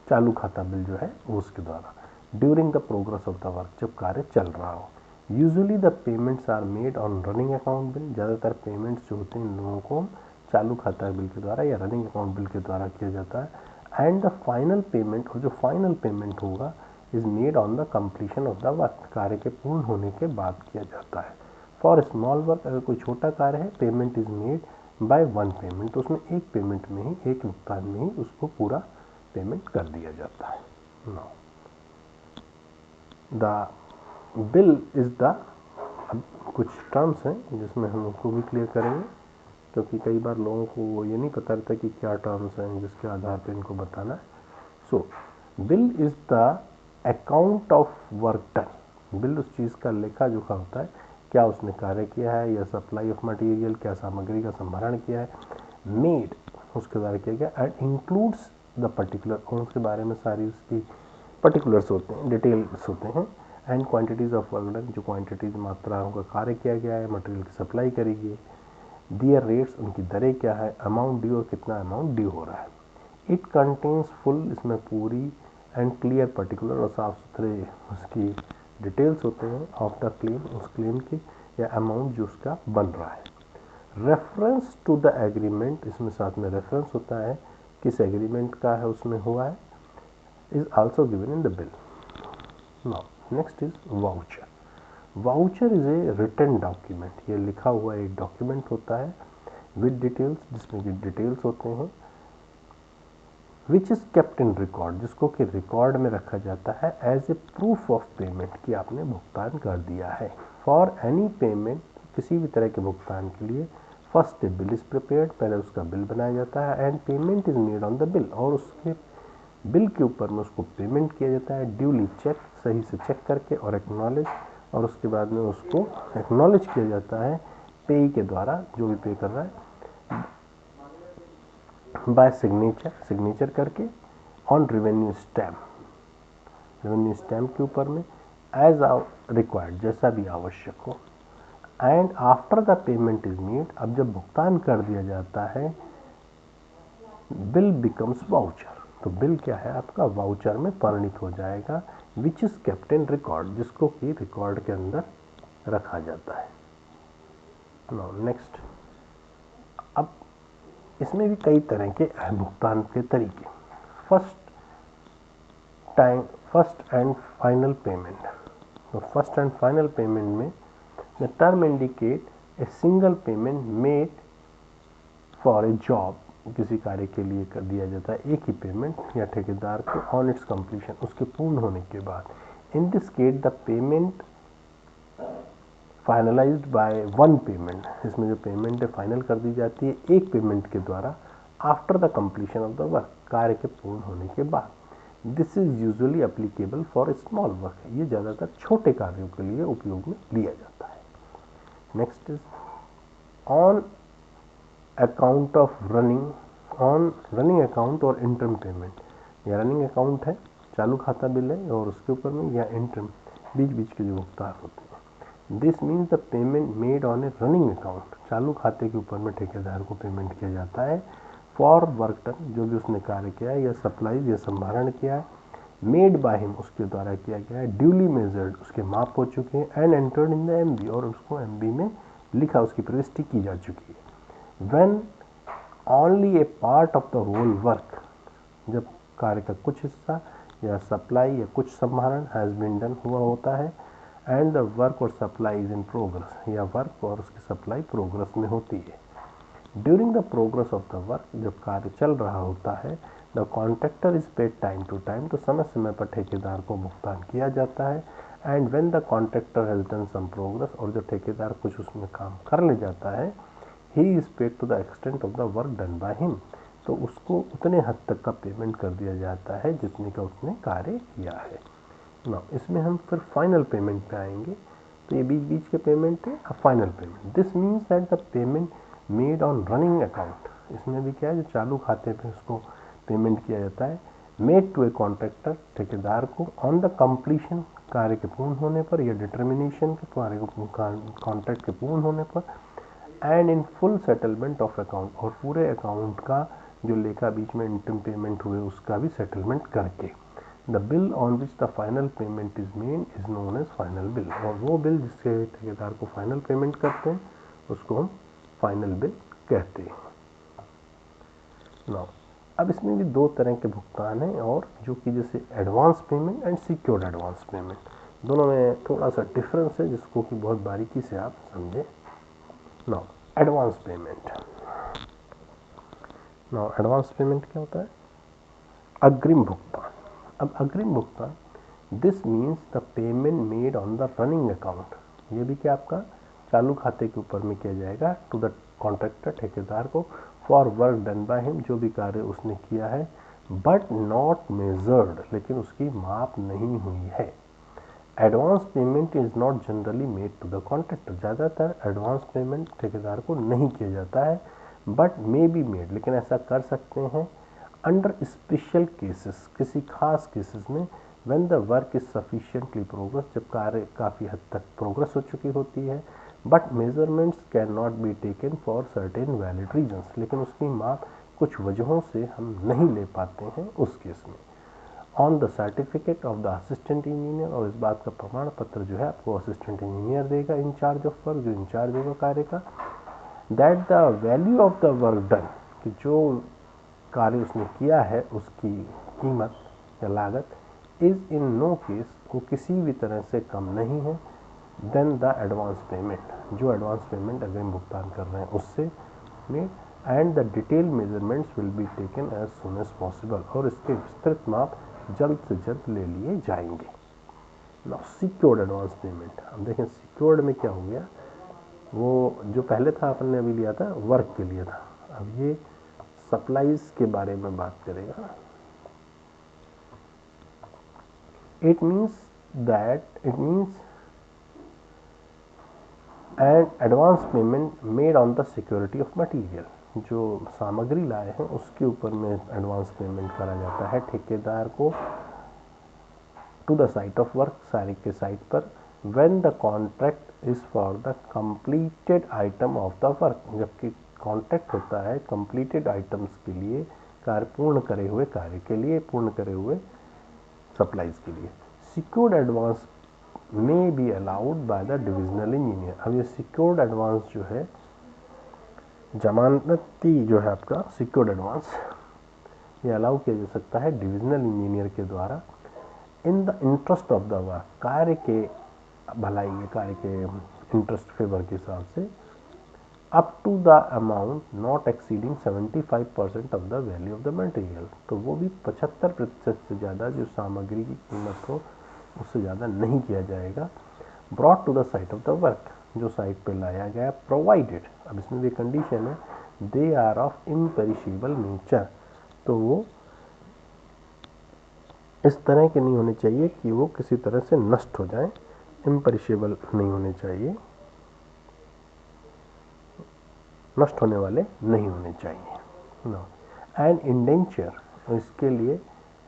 A: चालू खाता बिल जो है वो उसके द्वारा। During the progress of the work, जब कार्य चल रहा हो। Usually the payments are made on running account bill, ज़्यादातर पेमेंट्स जो होते हैं इन लोगों को चालू खाता बिल के द्वारा या रनिंग अकाउंट बिल के द्वारा किया जाता है। एंड द फाइनल पेमेंट, और जो फाइनल पेमेंट होगा, is made on the completion of the work, कार्य के पूर्ण होने के बाद किया जाता है। फॉर स्मॉल वर्क, अगर कोई छोटा कार्य है, payment is made by one payment, तो उसमें एक पेमेंट में ही, एक भुगतान में ही उसको पूरा पेमेंट कर दिया जाता है। Now the bill is the, अब कुछ टर्म्स हैं जिसमें हम उसको भी क्लियर करेंगे, क्योंकि कई बार लोगों को ये नहीं पता रहता कि क्या टर्म्स हैं जिसके आधार पर इनको बताना है। So bill is the account of work done, bill उस चीज़ का लेखा जोखा होता है, क्या उसने कार्य किया है, या सप्लाई ऑफ मटेरियल, क्या सामग्री का संभरण किया है, मेड उसके द्वारा किया गया, एंड इंक्लूड्स द पर्टिकुलर, और उसके बारे में सारी उसकी पर्टिकुलर्स होते हैं, डिटेल्स होते हैं। And quantities of work done, जो क्वांटिटीज मात्राओं का कार्य किया गया है, मटेरियल की सप्लाई करी गई, दियर रेट्स, उनकी दरें क्या है, अमाउंट ड्यू, और कितना अमाउंट ड्यू हो रहा है। इट कंटेन्स फुल, इसमें पूरी एंड क्लियर पर्टिकुलर, और साफ सुथरे उसकी डिटेल्स होते हैं ऑफ द क्लेम, उस क्लेम की या अमाउंट जो उसका बन रहा है। रेफरेंस टू द एग्रीमेंट, इसमें साथ में रेफरेंस होता है किस एग्रीमेंट का है उसमें हुआ है, is also given in the bill. Now next is voucher. Voucher is a written document, ये लिखा हुआ एक डॉक्यूमेंट होता है विद डिटेल्स, जिसमें कि डिटेल्स होते हैं, which is kept in record, जिसको कि रिकॉर्ड में रखा जाता है as a proof of payment, कि आपने भुगतान कर दिया है। फॉर एनी पेमेंट, किसी भी तरह के भुगतान के लिए, first A bill is prepared, पहले उसका बिल बनाया जाता है, and payment is made on the bill, और उसके बिल के ऊपर में उसको पेमेंट किया जाता है, ड्यूली चेक, सही से चेक करके, और एक्नॉलेज, और उसके बाद में उसको एक्नॉलेज किया जाता है पेई के द्वारा, जो भी पे कर रहा है, बाय सिग्नेचर, सिग्नेचर करके, on revenue stamp, revenue stamp के ऊपर में, एज रिक्वायर्ड, जैसा भी आवश्यक हो। And after the payment is made, अब जब भुगतान कर दिया जाता है, बिल बिकम्स वाउचर, तो बिल क्या है आपका, वाउचर में परिणित हो जाएगा, विच इज केप्ट इन रिकॉर्ड, जिसको कि रिकॉर्ड के अंदर रखा जाता है। नाउ नेक्स्ट, अब इसमें भी कई तरह के भुगतान के तरीके। फर्स्ट एंड फाइनल पेमेंट, तो फर्स्ट एंड फाइनल पेमेंट में the term indicate a single payment made for a job, किसी कार्य के लिए कर दिया जाता है एक ही पेमेंट या ठेकेदार को, ऑन इट्स कंप्लीशन, उसके पूर्ण होने के बाद। In this case the payment finalised bye one payment, इसमें जो पेमेंट है फाइनल कर दी जाती है एक पेमेंट के द्वारा, after the completion of the work, कार्य के पूर्ण होने के बाद। This is usually applicable for small work, ये ज़्यादातर छोटे कार्यों के लिए उपयोग में लिया जाता है। Next is on account of running, on running account और इंटरम पेमेंट, या रनिंग अकाउंट है, चालू खाता बिल है, और उसके ऊपर में या इंटरम, बीच बीच के जो भुगतान होते हैं। This means the payment made on A running account, चालू खाते के ऊपर में ठेकेदार को पेमेंट किया जाता है, फॉर वर्क डन, जो भी उसने कार्य किया है या सप्लाई या संभारण किया है, मेड बाय हिम, उसके द्वारा किया गया है, ड्यूली मेजर्ड, उसके माप हो चुके हैं, and entered in the MB, और उसको एमबी में लिखा, उसकी प्रविष्टि की जा चुकी है। When only a part of the whole work, जब कार्य का कुछ हिस्सा या सप्लाई या कुछ संभारण हैज़ बीन डन हुआ होता है, एंड द वर्क और सप्लाई इज इन प्रोग्रेस, या वर्क और उसकी सप्लाई प्रोग्रेस में होती है। During the progress of the work, जब कार्य चल रहा होता है, the contractor is paid time to time, तो समय समय पर ठेकेदार को भुगतान किया जाता है। And when the contractor has done some progress, और जो ठेकेदार कुछ उसमें काम कर ले जाता है, he is paid to the extent of the work done by him, तो उसको उतने हद तक का पेमेंट कर दिया जाता है जितने का उसने कार्य किया है। ना इसमें हम फिर फाइनल पेमेंट पे आएंगे, तो ये बीच बीच के पेमेंट है final payment. This means that the payment made on running account, इसमें भी क्या है, जो चालू खाते पे उसको पेमेंट किया जाता है, मेड टू ए कॉन्ट्रैक्टर, ठेकेदार को, ऑन द कंप्लीशन, कार्य के पूर्ण होने पर, या डिटर्मिनेशन के कार्य को कॉन्ट्रैक्ट के पूर्ण होने पर, and in full settlement of account, और पूरे अकाउंट का जो लेखा बीच में इंटरम पेमेंट हुए उसका भी सेटलमेंट करके। The bill on which the final payment is made is known as final bill, और वो बिल जिसके ठेकेदार को फाइनल पेमेंट करते हैं उसको हम फाइनल बिल कहते हैं। नाउ अब इसमें भी दो तरह के भुगतान हैं, और जो कि जैसे advance payment and secured advance payment, दोनों में थोड़ा सा डिफरेंस है जिसको कि बहुत बारीकी से आप समझें। Now advance payment, now advance payment क्या होता है, अग्रिम भुगतान। अब अग्रिम भुगतान, this means the payment made on the running account, ये भी क्या आपका चालू खाते के ऊपर में किया जाएगा, टू द कॉन्ट्रैक्टर, ठेकेदार को, for work done by him, जो भी कार्य उसने किया है, बट नॉट मेजर्ड, लेकिन उसकी माप नहीं हुई है। Advance payment is not generally made to the contractor, ज़्यादातर एडवांस पेमेंट ठेकेदार को नहीं किया जाता है, बट मे बी मेड, लेकिन ऐसा कर सकते हैं अंडर स्पेशल केसेस, किसी खास केसेस में, when the work is sufficiently progress, जब कार्य काफ़ी हद तक प्रोग्रेस हो चुकी होती है, but measurements can not be taken for certain valid reasons, लेकिन उसकी माप कुछ वजहों से हम नहीं ले पाते हैं उस केस में। On the certificate of the assistant engineer, और इस बात का प्रमाण पत्र जो है आपको असिस्टेंट इंजीनियर देगा, इंचार्ज ऑफ वर्क, जो इंचार्ज होगा कार्य का, that the value of the work done, कि जो कार्य उसने किया है उसकी कीमत या लागत, इज इन नो केस, वो किसी भी तरह से कम नहीं है, देन द एडवांस पेमेंट, जो एडवांस पेमेंट अग्रिम भुगतान कर रहे हैं उससे में, and the detail measurements will be taken as soon as possible, और इसके विस्तृत माप जल्द से जल्द ले लिए जाएंगे। नाउ सिक्योर्ड एडवांस पेमेंट, अब देखें सिक्योर्ड में क्या हो गया, वो जो पहले था अपन ने अभी लिया था वर्क के लिए था, अब ये सप्लाईज के बारे में बात करेगा। It means and advance payment made on the security of material, जो सामग्री लाए हैं उसके ऊपर में एडवांस पेमेंट करा जाता है ठेकेदार को, to the site of work, सारे के साइट पर, when the contract is for the completed item of the work, जबकि कॉन्ट्रैक्ट होता है कंप्लीटेड आइटम्स के लिए, कार्य पूर्ण करे हुए कार्य के लिए, पूर्ण करे हुए सप्लाईज के लिए। Secured advance may be allowed by the divisional engineer, अब ये सिक्योर्ड एडवांस जो है, जमानती जो है आपका सिक्योर्ड एडवांस, ये अलाउ किया जा सकता है डिविजनल इंजीनियर के द्वारा, in the interest of the work, कार्य के भलाई, कार्य के इंटरेस्ट फेवर के हिसाब से, up to the amount not exceeding 75% of the value of the material, तो वो भी 75% से ज़्यादा जो सामग्री की कीमत हो उससे ज़्यादा नहीं किया जाएगा। Brought to the site of the work, जो साइट पे लाया गया, प्रोवाइडेड, अब इसमें भी कंडीशन है, they are of imperishable nature, तो वो इस तरह के नहीं होने चाहिए कि वो किसी तरह से नष्ट हो जाएं, इम्पेरिशेबल नहीं होने चाहिए, नष्ट होने वाले नहीं होने चाहिए। नो एंड इंडेंचर, इसके लिए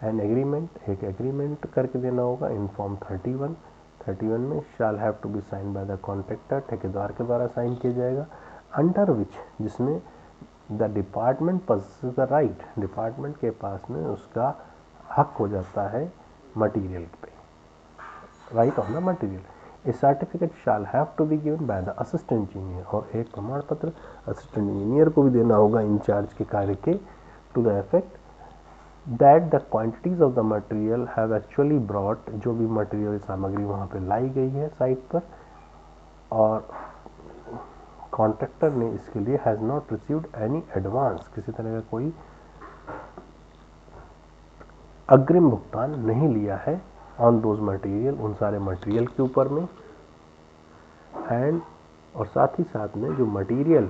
A: एन एग्रीमेंट, एक एग्रीमेंट करके देना होगा इन फॉर्म 31 में, shall have to be sign by the contractor, ठेकेदार के द्वारा साइन किया जाएगा, अंडर विच, जिसमें the department possesses the right, department के पास में उसका हक हो जाता है मटेरियल पे, right on the material. A certificate shall have to be given by the assistant engineer, और एक प्रमाण पत्र असिस्टेंट इंजीनियर को भी देना होगा इंचार्ज के कार्य के, to the effect that the quantities of the material have actually brought, जो भी मटेरियल सामग्री वहाँ पे लाई गई है साइट पर, और कॉन्ट्रैक्टर ने इसके लिए has not received any advance, किसी तरह का कोई अग्रिम भुगतान नहीं लिया है ऑन दोज मटेरियल, उन सारे मटेरियल के ऊपर में। एंड और साथ ही साथ में जो मटेरियल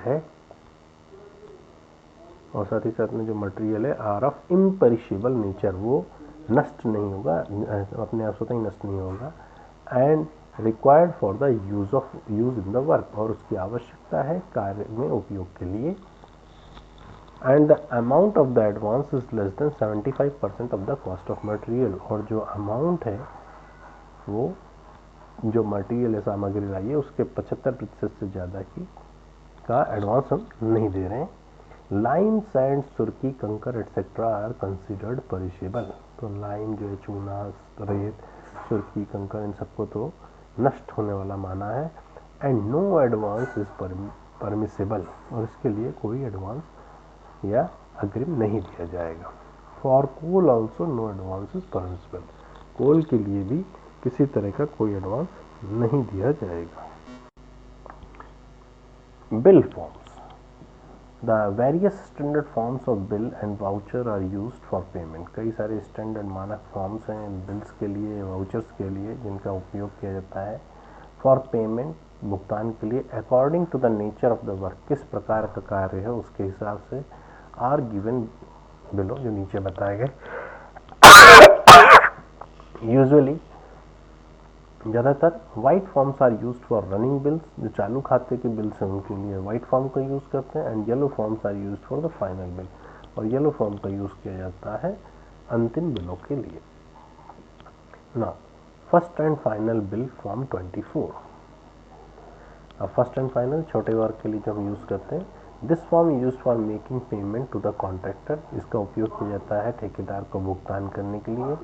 A: है आर ऑफ इम्पेरिशेबल नेचर, वो नष्ट नहीं होगा, अपने आप स्वतः ही नष्ट नहीं होगा। And required for the use in the work, और उसकी आवश्यकता है कार्य में उपयोग के लिए। And the amount of the advance is less than 75% of the cost of material, और जो अमाउंट है वो जो मटेरियल है सामग्री लाई है उसके 75% से ज़्यादा की का एडवांस हम नहीं दे रहे हैं। लाइम, सैंड, सुर्की, कंकर एटसेट्रा आर कंसिडर्ड पेरिशेबल, तो लाइम जो है, चूना, रेत, सुर्की, कंकर, इन सबको तो नष्ट होने वाला माना है। And no advance is permissible, और इसके लिए कोई एडवांस या अग्रिम नहीं दिया जाएगा। For coal also no advance is permissible, coal के लिए भी किसी तरह का कोई एडवांस नहीं दिया जाएगा। Bill forms, the various standard forms of bill and voucher are used for payment, कई सारे स्टैंडर्ड मानक फॉर्म्स हैं बिल्स के लिए, वाउचर्स के लिए, जिनका उपयोग किया जाता है फॉर पेमेंट, भुगतान के लिए। According to the nature of the work, किस प्रकार का कार्य है उसके हिसाब से आर गिवन बिलो, जो नीचे बताए गए। यूजुअली ज़्यादातर white forms are used for running bills, जो चालू खाते के बिल्स हैं उनके लिए वाइट फॉर्म का यूज़ करते हैं। And yellow forms are used for the final bill, और येलो फॉर्म का यूज़ किया जाता है अंतिम बिलों के लिए। Now first and final bill form 24। अब फर्स्ट एंड फाइनल छोटे वर्क के लिए जो हम यूज़ करते हैं, this form use for making payment to the contractor, इसका उपयोग किया जाता है ठेकेदार को भुगतान करने के लिए,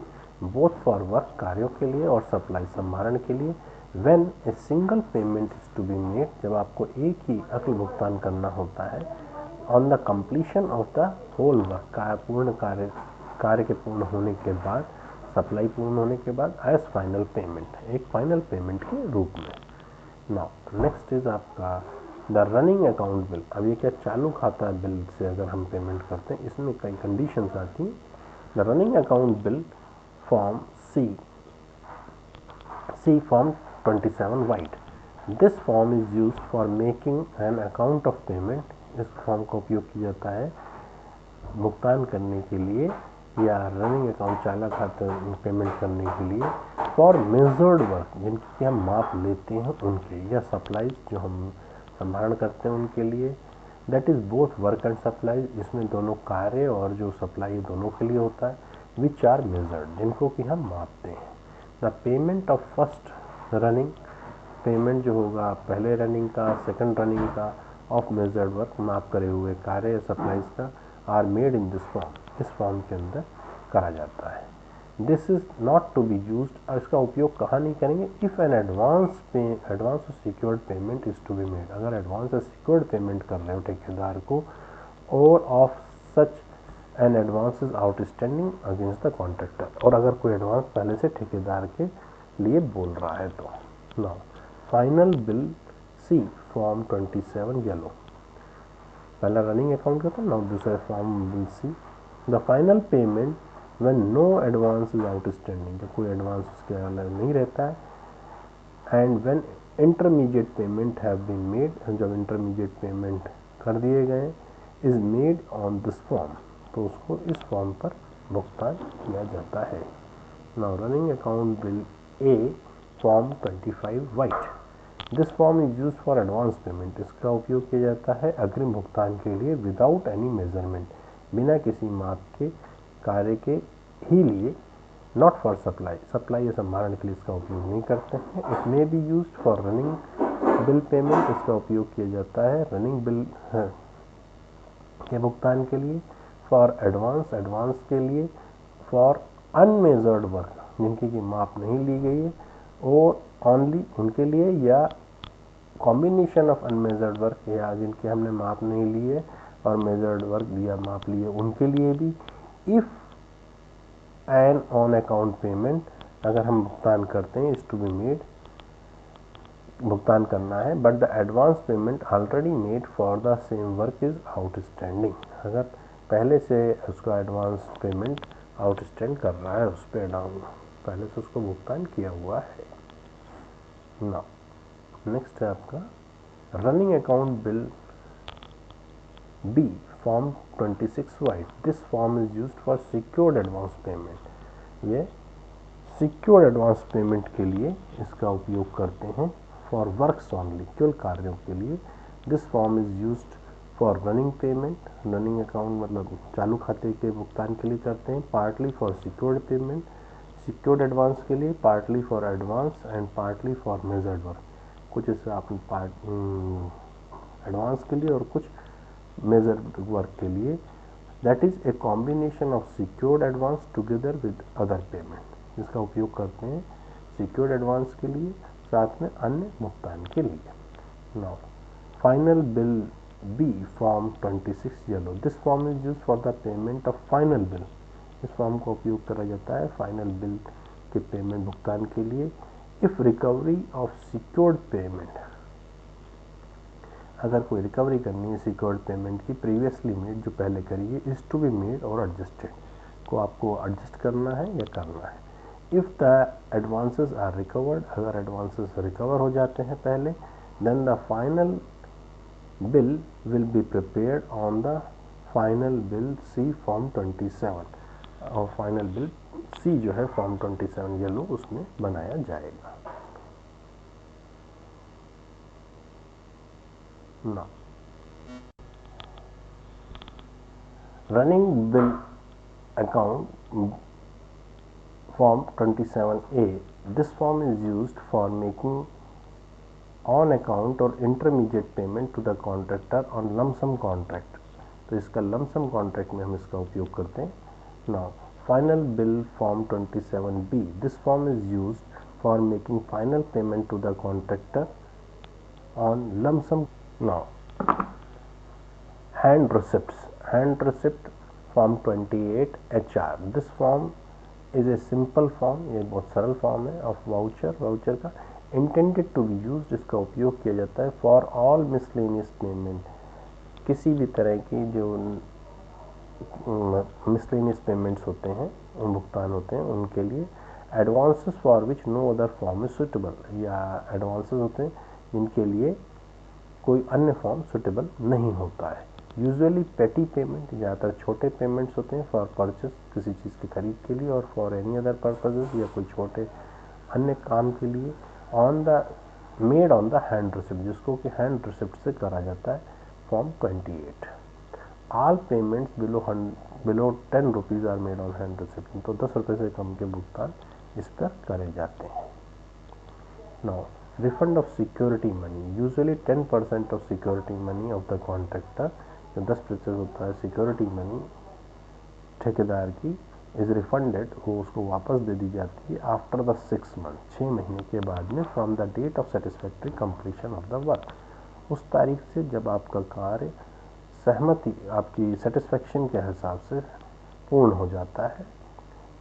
A: बोथ फॉर वर्क, कार्यों के लिए, और सप्लाई, संभारण के लिए। When a single payment is to be made, जब आपको एक ही अकल भुगतान करना होता है, on the completion of the whole work, पूर्ण कार्य के पूर्ण होने के बाद, सप्लाई पूर्ण होने के बाद, एज फाइनल पेमेंट, एक फाइनल पेमेंट के रूप में। नाउ नेक्स्ट इज आपका द रनिंग अकाउंट बिल। अब ये क्या चालू खाता बिल से अगर हम पेमेंट करते हैं, इसमें कई कंडीशंस आती हैं। The running account bill form C form 27 white. This form is used for making an account of payment. इस फॉर्म का उपयोग किया जाता है भुगतान करने के लिए या रनिंग अकाउंट चालू खाते पेमेंट करने के लिए, फॉर मेजर्ड वर्क, जिनकी हम माप लेते हैं उनके, या सप्लाईज जो हम संभारण करते हैं उनके लिए। That is both work and supply, जिसमें दोनों कार्य और जो सप्लाई दोनों के लिए होता है। विच आर मेजर्ड, जिनको कि हम मापते हैं। The payment of first running, payment जो होगा पहले रनिंग का, सेकंड रनिंग का, ऑफ मेजर्ड वर्क, माप करे हुए कार्य या सप्लाईज का, are made in this form, इस फॉर्म के अंदर करा जाता है। This is not to be used, और इसका उपयोग कहाँ नहीं करेंगे, if an advance secured payment is to be made, अगर एडवांस सिक्योर्ड पेमेंट कर रहे हो ठेकेदार को, और of such an advance is outstanding against the contractor, और अगर कोई एडवांस पहले से ठेकेदार के लिए बोल रहा है तो। Now final bill C form 27 yellow, पहला रनिंग अकाउंट का था, नाउ दूसरा form bill C. The final payment when no advance is outstanding, जब कोई एडवांस उसके अलग नहीं रहता है। And when intermediate payment have been made, जब इंटरमीडिएट पेमेंट कर दिए गए, is made on this form, तो उसको इस फॉर्म पर भुगतान किया जाता है। Now running account bill A form 25 white, this form is use for advance payment, इसका उपयोग किया जाता है अग्रिम भुगतान के लिए, विदाउट एनी मेजरमेंट, बिना किसी माप के कार्य के ही लिए। नॉट फॉर सप्लाई, सप्लाई या संभारण के लिए इसका उपयोग नहीं करते हैं। It may be use for running bill payment, इसका उपयोग किया जाता है रनिंग बिल के भुगतान के लिए, फॉर एडवांस के लिए, फॉर अनमेजर्ड वर्क, जिनकी की माप नहीं ली गई है, और ओनली उनके लिए, या कॉम्बिनेशन ऑफ अनमेजर्ड वर्क, या जिनके हमने माप नहीं ली है और मेजर्ड वर्क दिया माप लिए उनके लिए भी। If an on account payment, अगर हम भुगतान करते हैं, इज टू बी मेड, भुगतान करना है, but the advance payment already made for the same work is outstanding, अगर पहले से उसका एडवांस पेमेंट आउटस्टैंड कर रहा है, उस पर डाउन पहले से उसको भुगतान किया हुआ है। नाउ नेक्स्ट है आपका running account bill B, form 26 white, this form is used for secured advance payment, ये सिक्योर्ड एडवांस पेमेंट के लिए इसका उपयोग करते हैं, फॉर वर्क्स ओनली, केवल कार्यों के लिए। This form is used for running payment, running account मतलब चालू खाते के भुगतान के लिए करते हैं, partly for secured payment, secured advance के लिए, partly for advance and partly for measured work, कुछ इससे आपने एडवांस के लिए और कुछ मेजर्ड वर्क के लिए। That is a combination of secured advance together with other payment, जिसका उपयोग करते हैं सिक्योर्ड एडवांस के लिए साथ में अन्य भुगतान के लिए। Now final bill B, form 26 yellow, this form is use for the payment of final bill, इस फॉर्म का उपयोग करा जाता है फाइनल बिल के पेमेंट भुगतान के लिए। If recovery of secured payment, अगर कोई रिकवरी करनी है सिक्योर्ड पेमेंट की प्रीवियसली मेड, जो पहले करी है, इज टू बी मेड और एडजस्टेड, को आपको एडजस्ट करना है या करना है। If the advances are recovered, अगर एडवांसेस रिकवर हो जाते हैं पहले, then the final bill will be prepared on the final bill C, form 27, और फाइनल बिल सी जो है फॉर्म 27 येलो, उसमें बनाया जाएगा। ना running bill account form 27A, this form is used for making on account or intermediate payment to the contractor on lump sum contract, तो इसका lump sum contract में हम इसका उपयोग करते हैं। now final bill form 27B, this form is used for making final payment to the contractor on lump sum। now hand receipt form 28 HR, this form is a simple form, ये बहुत सरल form है of voucher का, intended to be use, इसका उपयोग किया जाता है फॉर ऑल मिसलेनियस पेमेंट, किसी भी तरह की जो मिसलेनियस पेमेंट्स होते हैं, भुगतान होते हैं उनके लिए। Advances for which no other form is suitable, या एडवांसेस होते हैं जिनके लिए कोई अन्य फॉर्म सुटेबल नहीं होता है। यूजुअली पेटी पेमेंट, ज़्यादातर छोटे पेमेंट्स होते हैं फॉर परचेस, किसी चीज़ की खरीद के लिए, और फॉर एनी अदर पर्पजेज, या कोई छोटे अन्य काम के लिए। On the made on the hand receipt, जिसको कि हैंड रिसिप्ट से करा जाता है, form 28। All payments below 10 rupees are made on hand receipt, तो 10 रुपये से कम के भुगतान इस पर करे जाते हैं। Now refund of security money, usually 10% of security money of the contractor, जो 10% होता है सिक्योरिटी मनी ठेकेदार की, इज रिफंडेड, वो उसको वापस दे दी जाती है आफ्टर द 6 मंथ, 6 महीने के बाद में, from the date of satisfactory completion of the work, उस तारीख से जब आपका कार्य सहमति आपकी सेटिस्फैक्शन के हिसाब से पूर्ण हो जाता है,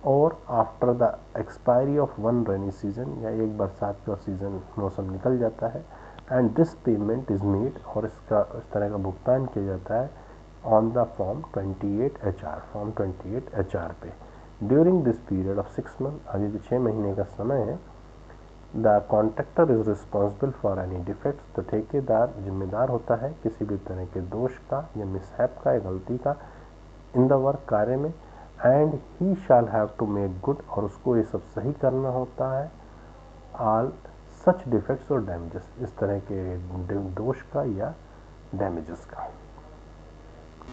A: और after the expiry of one rainy season, या एक बरसात का सीजन मौसम निकल जाता है, and this payment is made, और इसका इस तरह का भुगतान किया जाता है on the form 28 HR, form 28 HR पे। During this period of 6 month, अभी भी 6 महीने का समय है, the contractor is responsible for any defects, तो ठेकेदार जिम्मेदार होता है किसी भी तरह के दोष का या मिसहैप का या गलती का इन द वर्क, कार्य में, and he shall have to make good, और उसको ये सब सही करना होता है, ऑल सच डिफेक्ट्स और डैमेजेस, इस तरह के दोष का या डैमेजेस का।